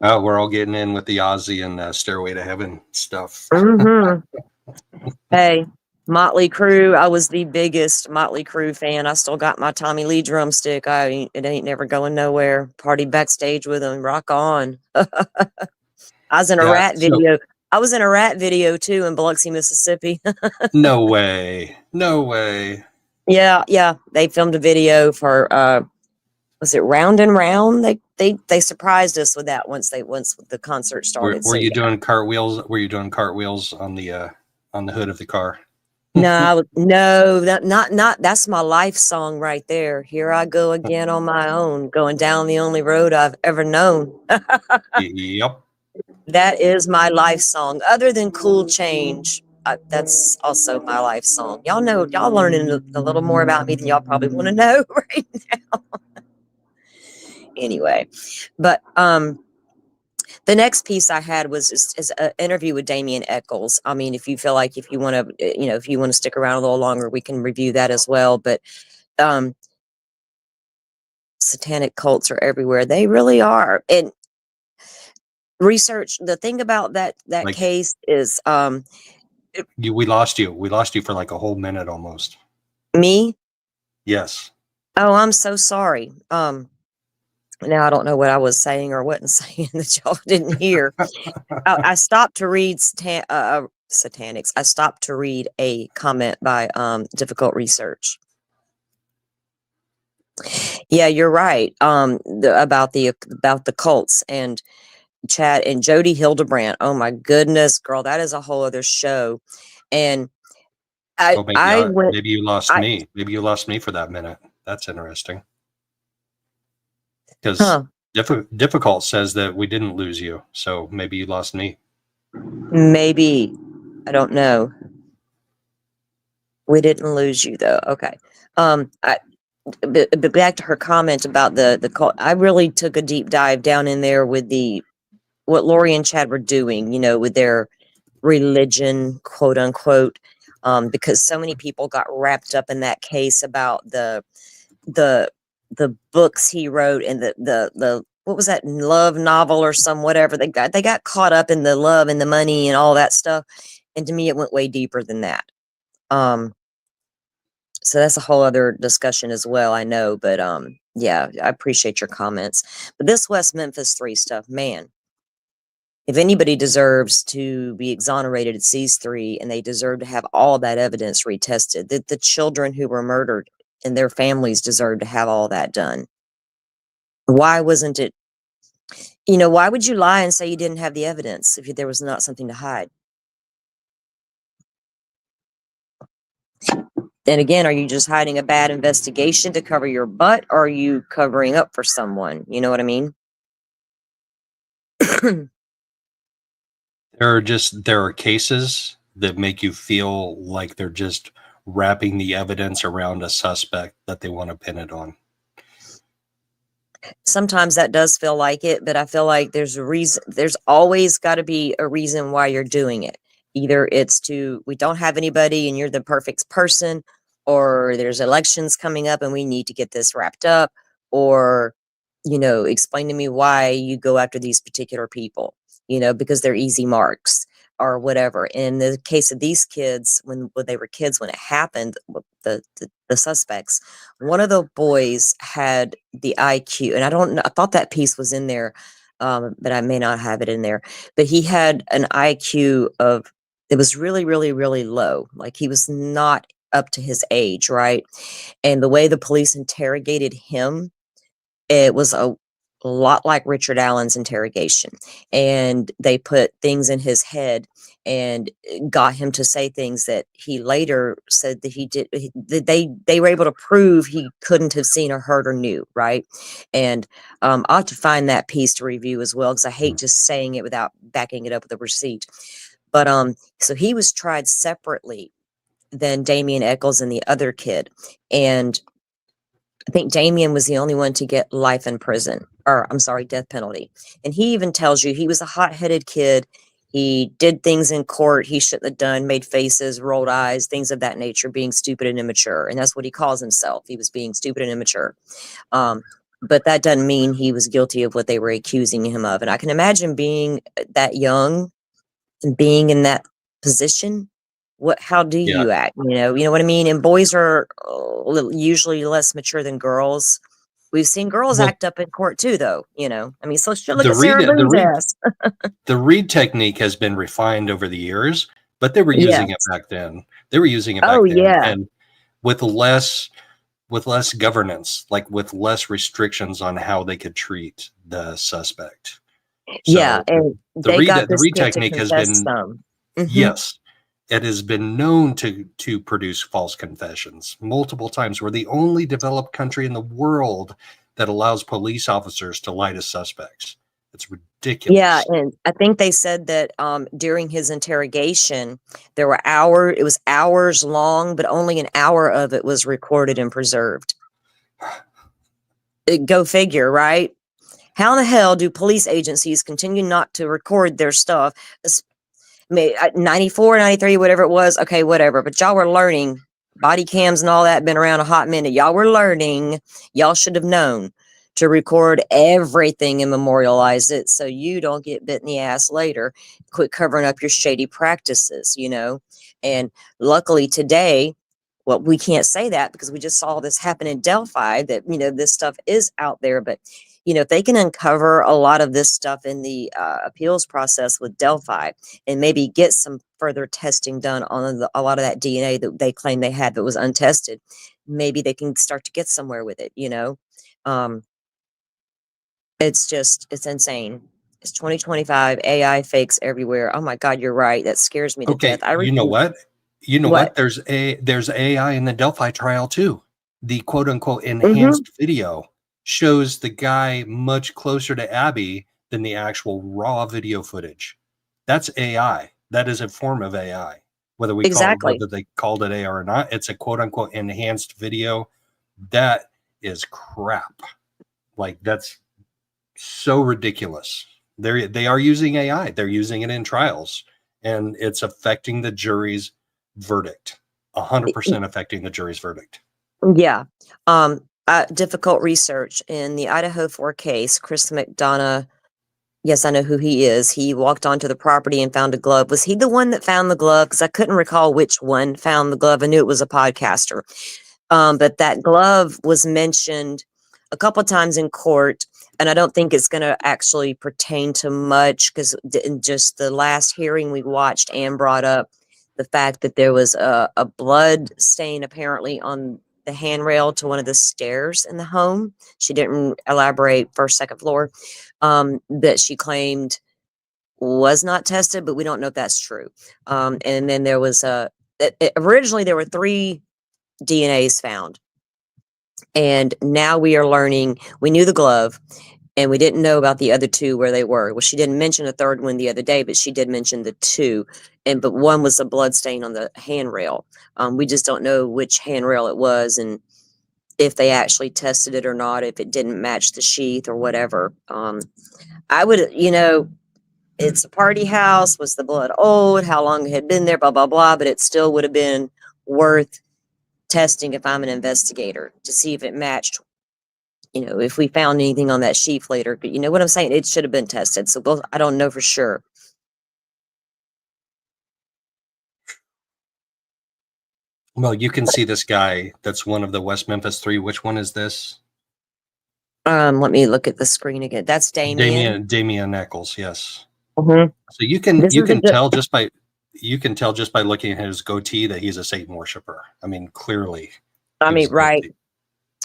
Oh, we're all getting in with the Ozzy and Stairway to Heaven stuff. Hey, Motley Crue. I was the biggest Motley Crue fan. I still got my Tommy Lee drumstick. It ain't never going nowhere. Party backstage with them. Rock on. I was in a Yeah, Rat video. I was in a Rat video too in Biloxi, Mississippi. No way. No way. Yeah. They filmed a video for was it Round and Round? They surprised us with that once the concert started. Were you doing cartwheels? Were you doing cartwheels on the hood of the car? No, not that's my life song right there. Here I go again on my own, going down the only road I've ever known. Yep. That is my life song. Other than Cool Change, that's also my life song. Y'all learning a little more about me than y'all probably want to know right now. Anyway, but the next piece I had was is an interview with Damien Eccles. I mean, if you feel like if you want to stick around a little longer, we can review that as well. But satanic cults are everywhere. They really are. And research, the thing about that case is we lost you. We lost you for like a whole minute almost. Me? Yes. Oh, I'm so sorry. Now I don't know what I was saying or wasn't saying that y'all didn't hear. I stopped to read satanics. I stopped to read a comment by Difficult Research. Yeah, you're right. About the cults and Chad and Jody Hildebrandt. Oh my goodness, girl, that is a whole other show. And maybe you lost me. Maybe you lost me for that minute. That's interesting. Because Difficult says that we didn't lose you, so maybe you lost me. Maybe. I don't know. We didn't lose you though. Okay. But back to her comment about the cult. I really took a deep dive down in there with what Lori and Chad were doing, with their religion, quote unquote, because so many people got wrapped up in that case about the books he wrote and the what was that love novel or some whatever. They got caught up in the love and the money and all that stuff. And to me, it went way deeper than that. So that's a whole other discussion as well, I know, but yeah, I appreciate your comments. But this West Memphis 3 stuff, man, if anybody deserves to be exonerated, it's these 3, and they deserve to have all that evidence retested. The children who were murdered and their families deserve to have all that done. Why wasn't it, why would you lie and say you didn't have the evidence if there was not something to hide? And again, are you just hiding a bad investigation to cover your butt, or are you covering up for someone? You know what I mean? There are cases that make you feel like they're just wrapping the evidence around a suspect that they want to pin it on. Sometimes that does feel like it, but I feel like there's a reason. There's always got to be a reason why you're doing it. Either it's we don't have anybody and you're the perfect person, or there's elections coming up and we need to get this wrapped up, or, explain to me why you go after these particular people, because they're easy marks or whatever. In the case of these kids, when they were kids, when it happened, the suspects, one of the boys had the IQ, and I don't know, I thought that piece was in there, but I may not have it in there, but he had an IQ it was really, really, really low. Like he was not up to his age, right? And the way the police interrogated him, it was a lot like Richard Allen's interrogation. And they put things in his head and got him to say things that he later said that he did. They were able to prove he couldn't have seen or heard or knew, right? And I'll have to find that piece to review as well, because I hate just saying it without backing it up with a receipt. But so he was tried separately than Damien Eccles and the other kid. And I think Damien was the only one to get life in prison, or I'm sorry, death penalty. And he even tells you he was a hot-headed kid. He did things in court he shouldn't have done, made faces, rolled eyes, things of that nature, being stupid and immature. And that's what he calls himself. He was being stupid and immature. But that doesn't mean he was guilty of what they were accusing him of. And I can imagine being that young and being in that position. How do you act? You know what I mean? And boys are usually less mature than girls. We've seen girls act up in court too, though. I mean, so look at Sarah Boone's ass. The read technique has been refined over the years, but they were using it back then. They were using it back then, and with less governance, like with less restrictions on how they could treat the suspect. So and the read technique has been yes. It has been known to produce false confessions multiple times. We're the only developed country in the world that allows police officers to lie to suspects. It's ridiculous. Yeah, and I think they said that during his interrogation, it was hours long, but only an hour of it was recorded and preserved. Go figure, right? How in the hell do police agencies continue not to record their stuff? 94, 93, whatever it was. Okay, whatever. But y'all were learning. Body cams and all that been around a hot minute. Y'all were learning. Y'all should have known to record everything and memorialize it so you don't get bit in the ass later. Quit covering up your shady practices, And luckily today, well, we can't say that because we just saw this happen in Delphi, that, this stuff is out there. But, if they can uncover a lot of this stuff in the appeals process with Delphi and maybe get some further testing done on a lot of that DNA that they claim they had that was untested, maybe they can start to get somewhere with it, It's insane. It's 2025, AI fakes everywhere. Oh my God, you're right. That scares me to death. You know what? There's AI in the Delphi trial too. The quote unquote enhanced video shows the guy much closer to Abby than the actual raw video footage. That's AI. That is a form of AI. Whether they called it AI or not, it's a quote unquote enhanced video. That is crap. Like, that's so ridiculous. They are using AI. They're using it in trials, and it's affecting the jury's verdict. 100% affecting the jury's verdict. Yeah. Difficult research in the Idaho 4 case. Chris McDonough. Yes, I know who he is. He walked onto the property and found a glove. Was he the one that found the glove? Because I couldn't recall which one found the glove. I knew it was a podcaster. But that glove was mentioned a couple of times in court, and I don't think it's going to actually pertain to much because in just the last hearing we watched, Ann brought up the fact that there was a blood stain apparently on the handrail to one of the stairs in the home. She didn't elaborate first, second floor, that she claimed was not tested, but we don't know if that's true. And then there was originally there were 3 DNAs found. And now we are learning, we knew the glove and we didn't know about the other 2 where they were. Well, she didn't mention a third one the other day, but she did mention the 2. But one was a blood stain on the handrail. We just don't know which handrail it was and if they actually tested it or not, if it didn't match the sheath or whatever. I would, it's a party house. Was the blood old? How long it had been there? Blah, blah, blah. But it still would have been worth testing if I'm an investigator to see if it matched, if we found anything on that sheath later. But you know what I'm saying? It should have been tested. So I don't know for sure. Well, you can see this guy. That's one of the West Memphis 3. Which one is this? Let me look at the screen again. That's Damien Eccles. Yes. Mm-hmm. So you can tell just by looking at his goatee that he's a Satan worshiper. I mean, clearly. Right.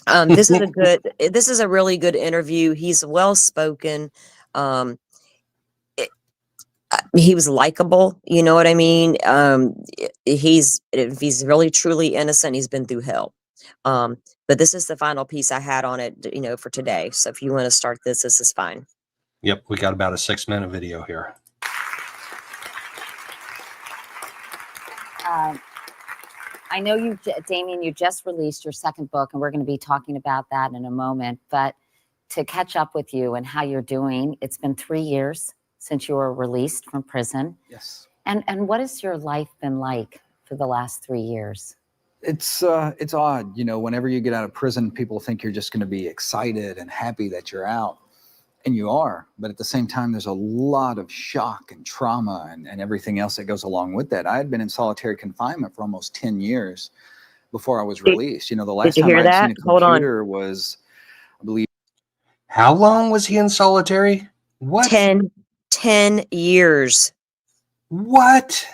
This is a really good interview. He's well spoken. He was likable. You know what I mean? If he's really truly innocent, he's been through hell. But this is the final piece I had on it, for today. So if you want to start this is fine. Yep. We got about a 6-minute video here. I know you, Damien, you just released your second book, and we're going to be talking about that in a moment. But to catch up with you and how you're doing, it's been 3 years since you were released from prison. Yes. And what has your life been like for the last 3 years? It's odd, you know, whenever you get out of prison, people think you're just going to be excited and happy that you're out, and you are. But at the same time, there's a lot of shock and trauma and everything else that goes along with that. I had been in solitary confinement for almost 10 years before I was released. You know, the last Did you time hear I had that? seen a Hold on. computer was, I believe. How long was he in solitary? What? 10 years. What?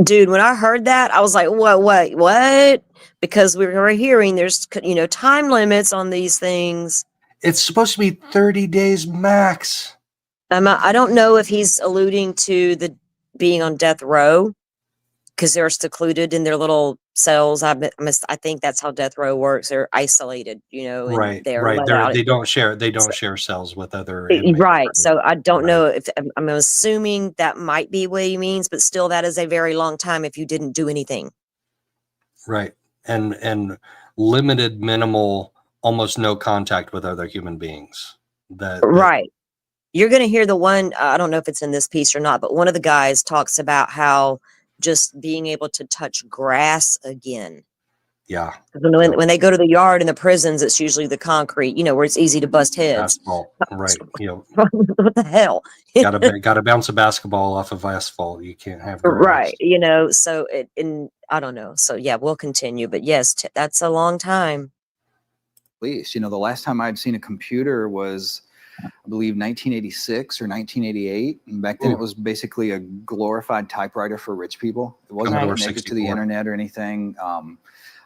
Dude, when I heard that, I was like, what? Because we were hearing there's, time limits on these things. It's supposed to be 30 days max. I don't know if he's alluding to the being on death row because they're secluded in their little cells. I think that's how death row works. They're isolated, and Right. they're let out. They don't share cells with other inmates. Right. So I don't know if I'm assuming that might be what he means, but still that is a very long time if you didn't do anything. Right. And limited, minimal, almost no contact with other human beings. Right. You're going to hear the one, I don't know if it's in this piece or not, but one of the guys talks about how just being able to touch grass again. Yeah. When they go to the yard in the prisons, it's usually the concrete, where it's easy to bust heads. Asphalt. Right. What the hell? gotta bounce a basketball off of asphalt. You can't have grass. Right. So I don't know. So yeah, we'll continue. But yes, that's a long time. Least, the last time I'd seen a computer was, I believe, 1986 or 1988. And back then it was basically a glorified typewriter for rich people. It wasn't connected to the internet or anything.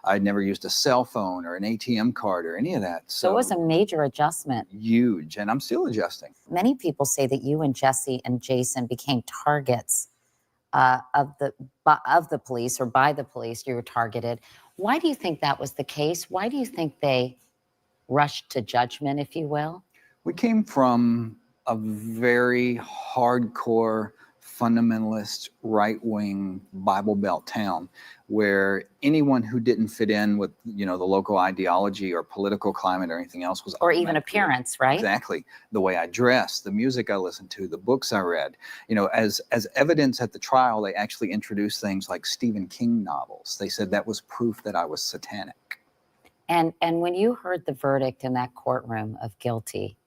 I'd never used a cell phone or an ATM card or any of that. So it was a major adjustment. Huge. And I'm still adjusting. Many people say that you and Jesse and Jason became targets of the police, or by the police. You were targeted. Why do you think that was the case? Why do you think they rushed to judgment, if you will? We came from a very hardcore, fundamentalist, right-wing Bible Belt town where anyone who didn't fit in with, the local ideology or political climate or anything else was, or even appearance, right? Exactly. The way I dressed, the music I listened to, the books I read. As evidence at the trial, they actually introduced things like Stephen King novels. They said that was proof that I was satanic. And when you heard the verdict in that courtroom of guilty,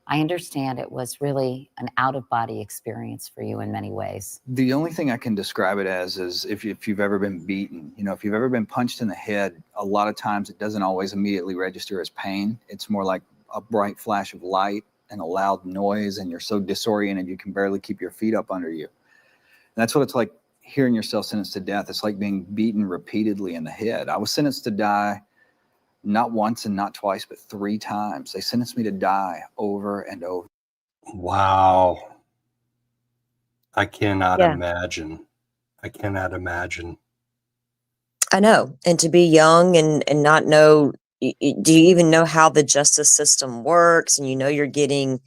I understand it was really an out-of-body experience for you in many ways. The only thing I can describe it as is if you've ever been beaten, if you've ever been punched in the head, a lot of times it doesn't always immediately register as pain. It's more like a bright flash of light and a loud noise, and you're so disoriented you can barely keep your feet up under you. And that's what it's like hearing yourself sentenced to death. It's like being beaten repeatedly in the head. I was sentenced to die not once and not twice, but 3 times. They sentenced me to die over and over. Wow. I cannot imagine. I cannot imagine. I know. And to be young and not know, do you even know how the justice system works? And you're getting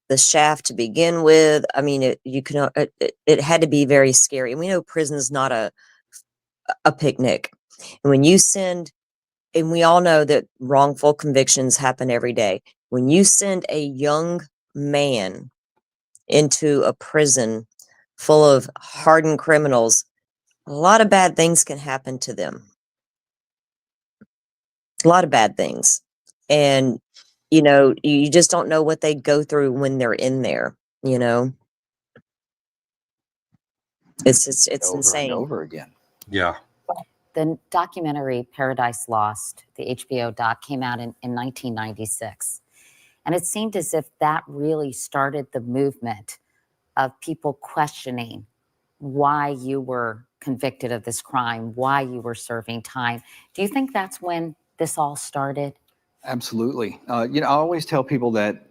the shaft to begin with. I mean, it had to be very scary. And we know prison is not a picnic. And when you send, and we all know that wrongful convictions happen every day. When you send a young man into a prison full of hardened criminals, a lot of bad things can happen to them. A lot of bad things. And, you just don't know what they go through when they're in there, It's insane. Over again. Yeah. The documentary Paradise Lost, the HBO doc, came out in 1996. And it seemed as if that really started the movement of people questioning why you were convicted of this crime, why you were serving time. Do you think that's when this all started? Absolutely. I always tell people that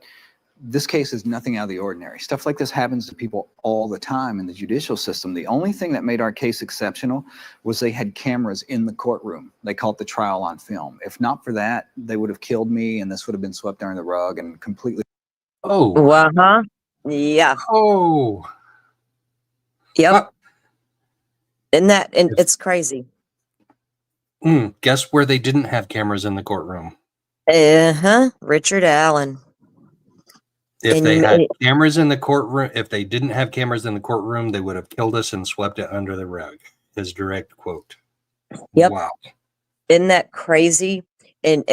this case is nothing out of the ordinary. Stuff like this happens to people all the time in the judicial system. The only thing that made our case exceptional was they had cameras in the courtroom. They caught the trial on film. If not for that, they would have killed me and this would have been swept under the rug and completely. Oh. Uh-huh. Yeah. Oh. Yep. And it's crazy. Guess where they didn't have cameras in the courtroom? Richard Allen. If they had cameras in the courtroom, if they didn't have cameras in the courtroom, they would have killed us and swept it under the rug. His direct quote. Yep. Wow. Isn't that crazy? And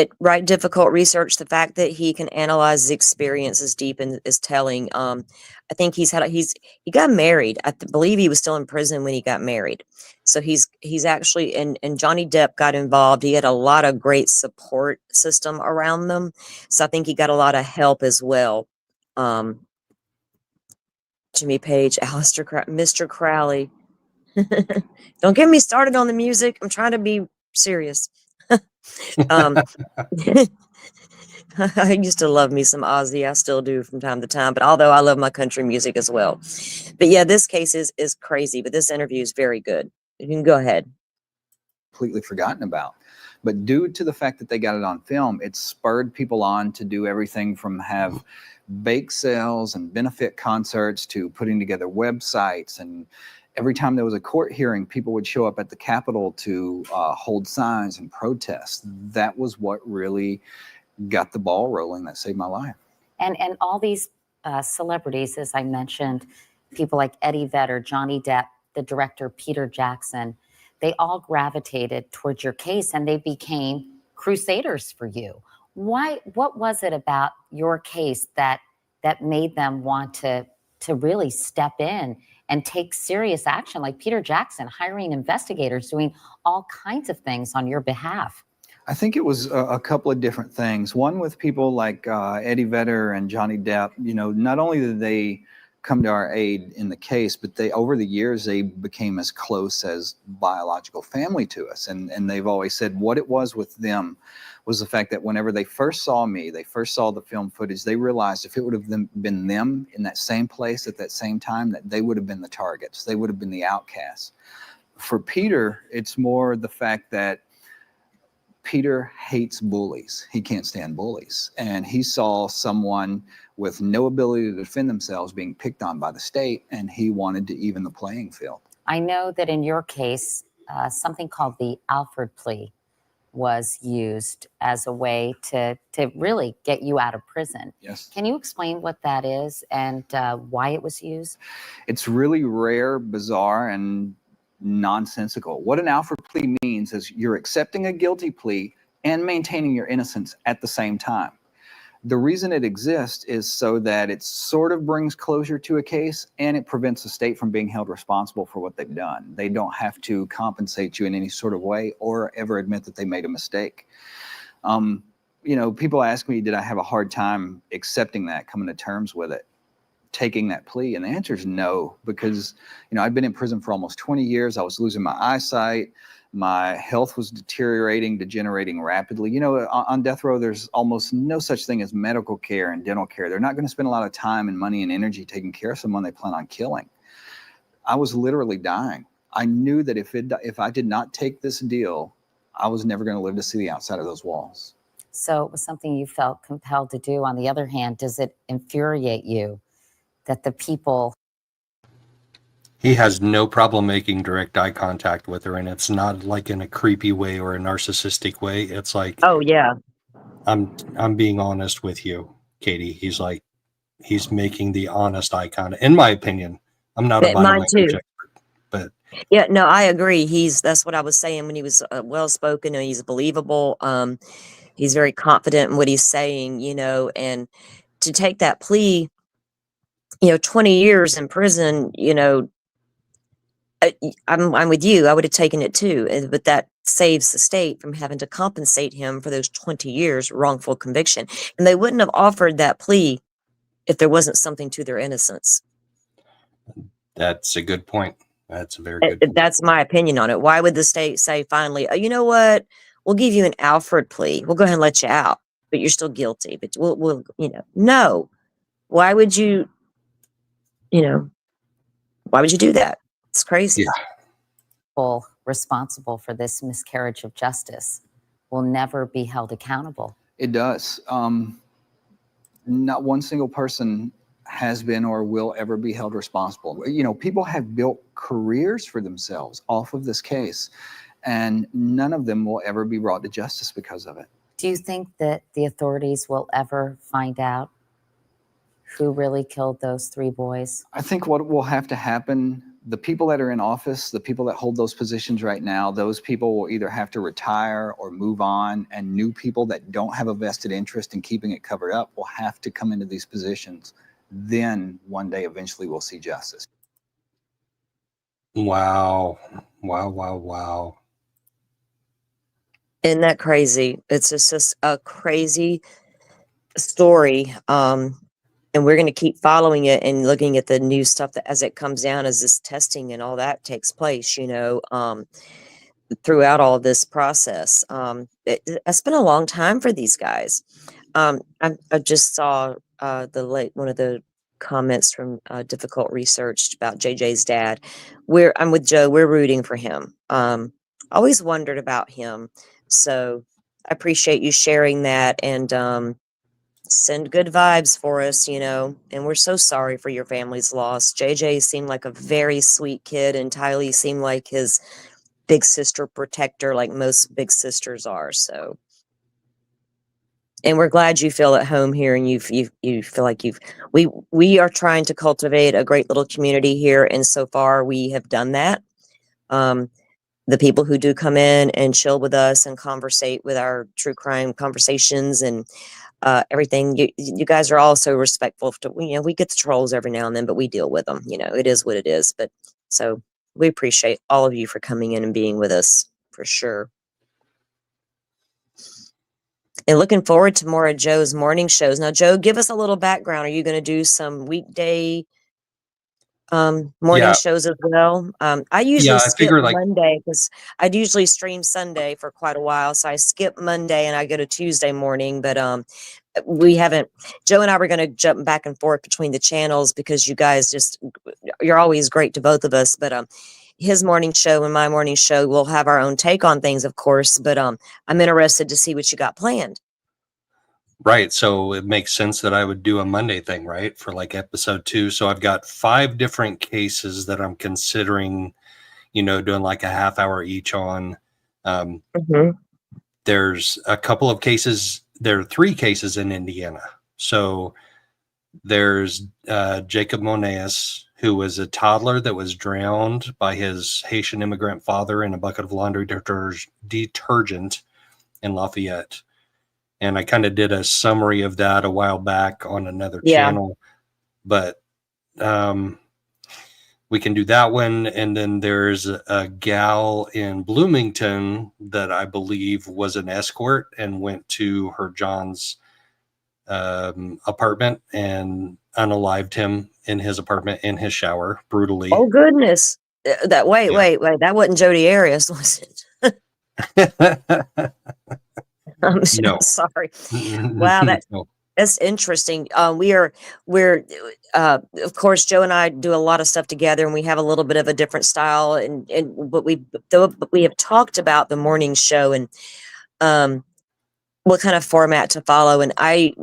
difficult research. The fact that he can analyze his experience is deep and is telling. I think he got married. Believe he was still in prison when he got married. So he's actually and Johnny Depp got involved. He had a lot of great support system around them. So I think he got a lot of help as well. Jimmy Page, Mr. Crowley. Don't get me started on the music. I'm trying to be serious. I used to love me some Ozzy. I still do from time to time, but although I love my country music as well. But yeah, this case is crazy, but this interview is very good. You can go ahead. Completely forgotten about. But due to the fact that they got it on film, it spurred people on to do everything from have bake sales and benefit concerts to putting together websites. And every time there was a court hearing, people would show up at the Capitol to hold signs and protest. That was what really got the ball rolling. That saved my life. And all these celebrities, as I mentioned, people like Eddie Vedder, Johnny Depp, the director Peter Jackson, they all gravitated towards your case and they became crusaders for you. Why? What was it about your case that made them want to really step in and take serious action, like Peter Jackson hiring investigators, doing all kinds of things on your behalf? I think it was a couple of different things. One with people like Eddie Vedder and Johnny Depp. You know, not only did they come to our aid in the case, but over the years, they became as close as biological family to us. And they've always said what it was with them was the fact that whenever they first saw me, they first saw the film footage, they realized if it would have been them in that same place at that same time, that they would have been the targets. They would have been the outcasts. For Peter, it's more the fact that Peter hates bullies. He can't stand bullies. And he saw someone with no ability to defend themselves being picked on by the state, and he wanted to even the playing field. I know that in your case, something called the Alford plea was used as a way to really get you out of prison. Yes. Can you explain what that is and why it was used? It's really rare, bizarre, and nonsensical. What an Alford plea means is you're accepting a guilty plea and maintaining your innocence at the same time. The reason it exists is so that it sort of brings closure to a case and it prevents the state from being held responsible for what they've done. They don't have to compensate you in any sort of way or ever admit that they made a mistake. You know, people ask me, did I have a hard time accepting that, coming to terms with it, taking that plea? And the answer is no, because, you know, I'd been in prison for almost 20 years. I was losing my eyesight. My health was degenerating rapidly. You know, on death row, there's almost no such thing as medical care and dental care. They're not going to spend a lot of time and money and energy taking care of someone they plan on killing. I was literally dying. I knew that if I did not take this deal, I was never going to live to see the outside of those walls. So it was something you felt compelled to do. On the other hand, does it infuriate you that the people... He has no problem making direct eye contact with her, and it's not like in a creepy way or a narcissistic way. It's like, oh yeah, I'm being honest with you, Katie. He's like, he's making the honest eye contact. In my opinion, I'm not a body language expert, but yeah, no, I agree. That's what I was saying when he was well spoken and he's believable. He's very confident in what he's saying, you know, and to take that plea, you know, 20 years in prison, you know, I'm with you. I would have taken it too, but that saves the state from having to compensate him for those 20 years wrongful conviction. And they wouldn't have offered that plea if there wasn't something to their innocence. That's a good point. That's a very good point. That's my opinion on it. Why would the state say finally, you know what? We'll give you an Alford plea. We'll go ahead and let you out, but you're still guilty. But we'll you know, no. Why would you, you know, why would you do that? It's crazy. Yeah. People responsible for this miscarriage of justice will never be held accountable. It does. Not one single person has been or will ever be held responsible. You know, people have built careers for themselves off of this case, and none of them will ever be brought to justice because of it. Do you think that the authorities will ever find out who really killed those 3 boys? I think what will have to happen, the people that are in office, the people that hold those positions right now, those people will either have to retire or move on, and new people that don't have a vested interest in keeping it covered up will have to come into these positions. Then one day, eventually, we'll see justice. Wow. Wow, wow, wow. Isn't that crazy? It's just a crazy story. And we're going to keep following it and looking at the new stuff that as it comes down, as this testing and all that takes place, you know, throughout all this process. It's been a long time for these guys. I just saw one of the comments from Difficult Research about JJ's dad. I'm with Joe. We're rooting for him. Always wondered about him. So I appreciate you sharing that, and send good vibes for us, you know, and we're so sorry for your family's loss. JJ seemed like a very sweet kid, and Tylee seemed like his big sister protector, like most big sisters are. So, and we're glad you feel at home here, and you feel like we are trying to cultivate a great little community here, and so far we have done that. The people who do come in and chill with us and conversate with our true crime conversations and everything, you guys are all so respectful to, you know, we get the trolls every now and then, but we deal with them, you know, it is what it is. But so we appreciate all of you for coming in and being with us for sure. And looking forward to more of Joe's morning shows. Now, Joe, give us a little background. Are you going to do some weekday morning shows as well? I usually skip Monday because I'd usually stream Sunday for quite a while. So I skip Monday and I go to Tuesday morning, but Joe and I were going to jump back and forth between the channels because you guys you're always great to both of us. But his morning show and my morning show, we'll have our own take on things, of course, but I'm interested to see what you got planned. Right. So it makes sense that I would do a Monday thing, right? For like episode 2. So I've got 5 different cases that I'm considering, you know, doing like a half hour each on. There's a couple of cases. There are 3 cases in Indiana. So there's Jacob Monaeus, who was a toddler that was drowned by his Haitian immigrant father in a bucket of laundry detergent in Lafayette. And I kind of did a summary of that a while back on another channel, but we can do that one. And then there's a gal in Bloomington that I believe was an escort and went to her John's apartment and unalived him in his apartment in his shower brutally. Oh goodness! Wait, that wasn't Jodi Arias, was it? No. Sorry. Wow, that's interesting. We're of course, Joe and I do a lot of stuff together, and we have a little bit of a different style, but we have talked about the morning show and what kind of format to follow. And I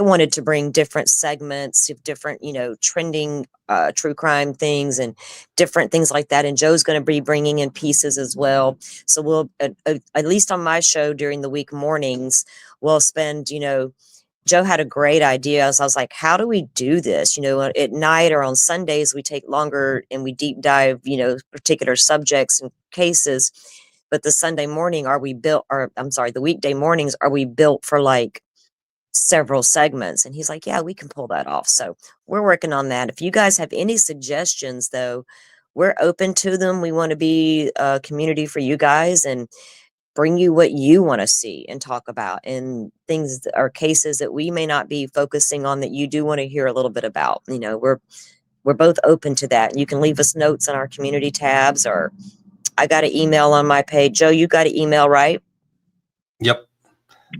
wanted to bring different segments of different, you know, trending true crime things and different things like that. And Joe's going to be bringing in pieces as well. So we'll, at least on my show during the week mornings, we'll spend, you know, Joe had a great idea. So I was like, how do we do this? You know, at night or on Sundays, we take longer and we deep dive, you know, particular subjects and cases. But the Sunday morning, the weekday mornings, are we built for like several segments? And he's like, yeah, we can pull that off. So we're working on that. If you guys have any suggestions, though, we're open to them. We want to be a community for you guys and bring you what you want to see and talk about, and things or cases that we may not be focusing on that you do want to hear a little bit about. You know, we're both open to that. You can leave us notes on our community tabs, or I got an email on my page. Joe, you got an email, right? Yep.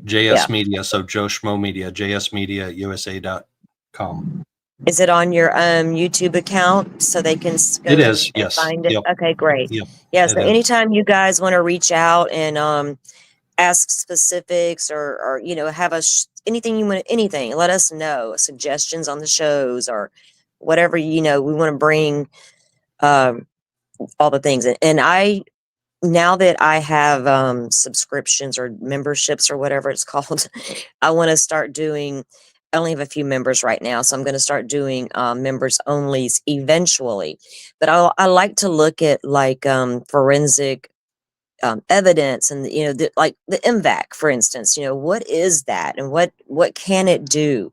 JS Media. So Joe Schmoe Media, jsmedia@usa.com. Is it on your YouTube account so they can go it is, and yes. find it? Yep. Okay, great. Yep. Yeah, so anytime you guys want to reach out and ask specifics or you know, have us anything you want, anything, let us know. Suggestions on the shows or whatever, we want to bring, all the things. And now that I have subscriptions or memberships or whatever it's called, I want to start doing. I only have a few members right now, so I'm going to start doing members onlys eventually. But I like to look at like forensic evidence, and like the MVAC, for instance. What is that, and what can it do?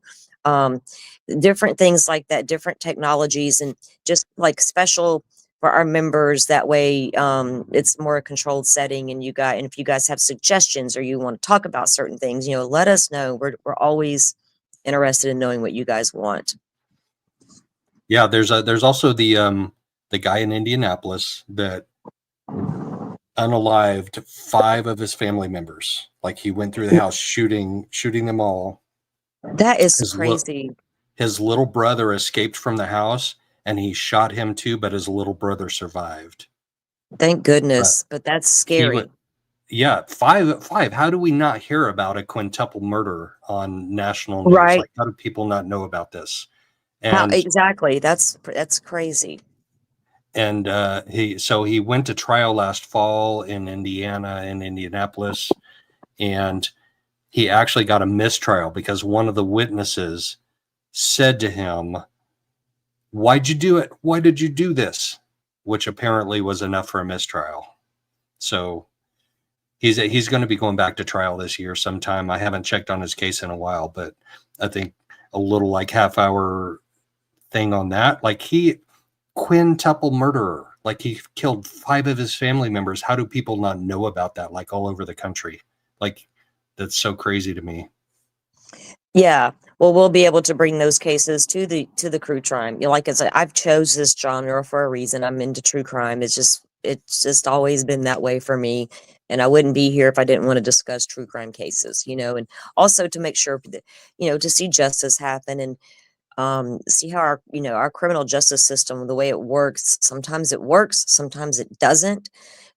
Different things like that, different technologies, and just like special for our members. That way, it's more a controlled setting. And if you guys have suggestions or you want to talk about certain things, let us know. We're always interested in knowing what you guys want. Yeah, there's also the guy in Indianapolis that unalived 5 of his family members. Like, he went through the house shooting them all. That is crazy. His little brother escaped from the house, and he shot him too, but his little brother survived. Thank goodness. But that's scary. Yeah, 5. How do we not hear about a quintuple murder on national news? Right. Like, how do people not know about this? How, And exactly. That's crazy. And he went to trial last fall in Indianapolis, and he actually got a mistrial because one of the witnesses said to him, "Why'd you do it? Why did you do this?" Which apparently was enough for a mistrial. So he's going to be going back to trial this year sometime. I haven't checked on his case in a while, but I think a little like half-hour thing on that. Like, quintuple murderer, like he killed 5 of his family members. How do people not know about that? Like, all over the country. Like, that's so crazy to me. Yeah. Well, we'll be able to bring those cases to the true crime. Like I said, I've chose this genre for a reason. I'm into true crime. It's just always been that way for me. And I wouldn't be here if I didn't want to discuss true crime cases, and also to make sure that, to see justice happen, and see how our criminal justice system, the way it works. Sometimes it works, sometimes it doesn't.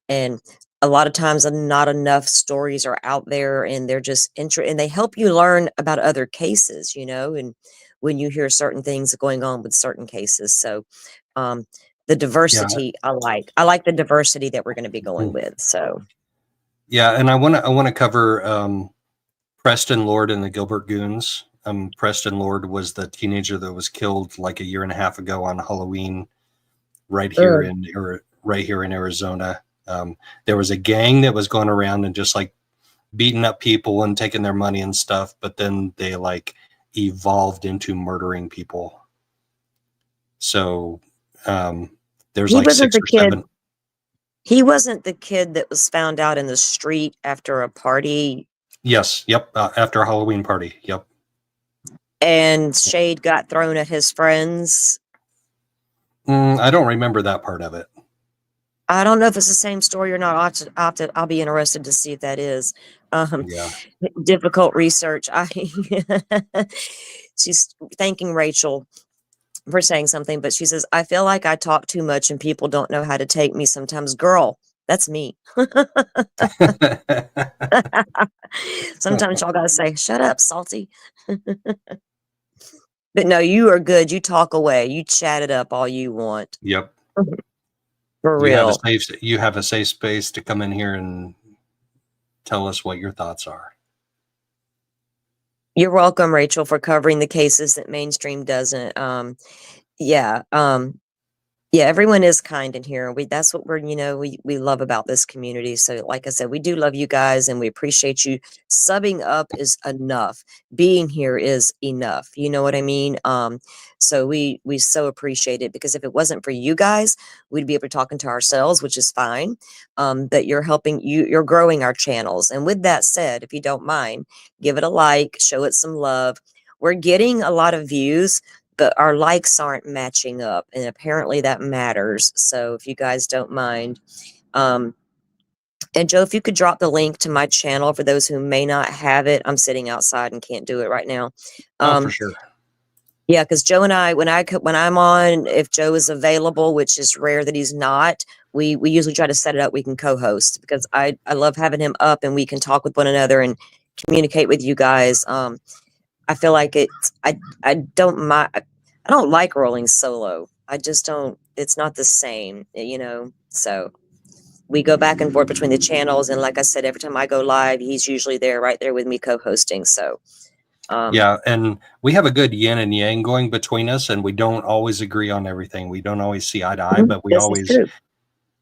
And a lot of times not enough stories are out there, and they're just and they help you learn about other cases, and when you hear certain things going on with certain cases. So the diversity, I like the diversity that we're going to be going with. So yeah, and I want to cover Preston Lord and the Gilbert Goons. Preston Lord was the teenager that was killed like a year and a half ago on Halloween, right here in Arizona. There was a gang that was going around and just like beating up people and taking their money and stuff, but then they like evolved into murdering people. So there's like 6 or 7. He wasn't the kid that was found out in the street after a party. Yes. Yep. After a Halloween party. Yep. And shade got thrown at his friends. I don't remember that part of it. I don't know if it's the same story or not. I'll be interested to see if that is. Yeah. Difficult research. She's thanking Rachel for saying something, but she says, "I feel like I talk too much and people don't know how to take me sometimes." Girl, that's me. Sometimes y'all gotta say, "Shut up, Salty." But no, you are good. You talk away. You chat it up all you want. Yep. For real. You have a safe space to come in here and tell us what your thoughts are. You're welcome, Rachel, for covering the cases that mainstream doesn't. Yeah, everyone is kind in here. That's what we love about this community. So like I said, we do love you guys, and we appreciate you. Subbing up is enough. Being here is enough. You know what I mean? So we so appreciate it, because if it wasn't for you guys, we'd be able to talking to ourselves, which is fine. But you're you're growing our channels. And with that said, if you don't mind, give it a like, show it some love. We're getting a lot of views, but our likes aren't matching up, and apparently that matters. So if you guys don't mind, and Joe, if you could drop the link to my channel for those who may not have it. I'm sitting outside and can't do it right now. For sure. Yeah, because Joe and I, when I'm on, if Joe is available, which is rare that he's not, we usually try to set it up. We can co-host, because I love having him up and we can talk with one another and communicate with you guys. I feel like I don't mind. I don't like rolling solo. I just don't. It's not the same, you know. So we go back and forth between the channels, and like I said, every time I go live, he's usually there, right there with me, co-hosting. So yeah, and we have a good yin and yang going between us, and we don't always agree on everything. We don't always see eye to eye, but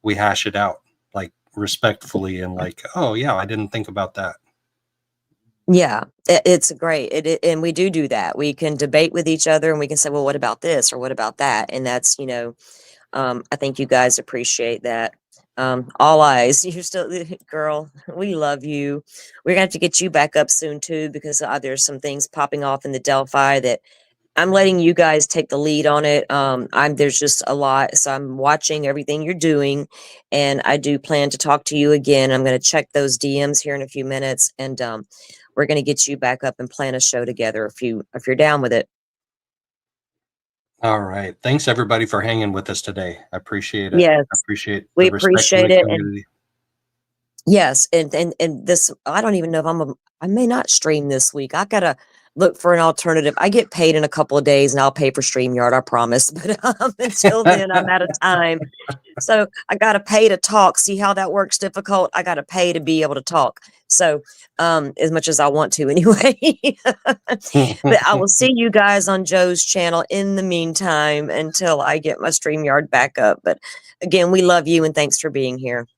we hash it out like respectfully and like, oh yeah, I didn't think about that. yeah, it's great. And we do that. We can debate with each other, and we can say, well, what about this or what about that? And that's, you know, I think you guys appreciate that. All eyes, you're still, girl, we love you. We're gonna have to get you back up soon too, because there's some things popping off in the Delphi that I'm letting you guys take the lead on it. There's just a lot, so I'm watching everything you're doing, and I do plan to talk to you again. I'm going to check those DMs here in a few minutes, and we're going to get you back up and plan a show together if you're down with it. All right. Thanks everybody for hanging with us today. I appreciate it. Yes, I appreciate we the respect appreciate in the it. community. Yes, and this, I don't even know if I may not stream this week. I gotta look for an alternative. I get paid in a couple of days, and I'll pay for StreamYard, I promise. But until then, I'm out of time. So I gotta pay to talk. See how that works? Difficult. I gotta pay to be able to talk. So as much as I want to, anyway. But I will see you guys on Joe's channel in the meantime until I get my StreamYard back up. But again, we love you and thanks for being here.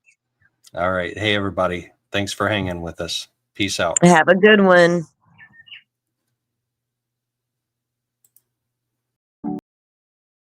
All right. Hey, everybody. Thanks for hanging with us. Peace out. Have a good one.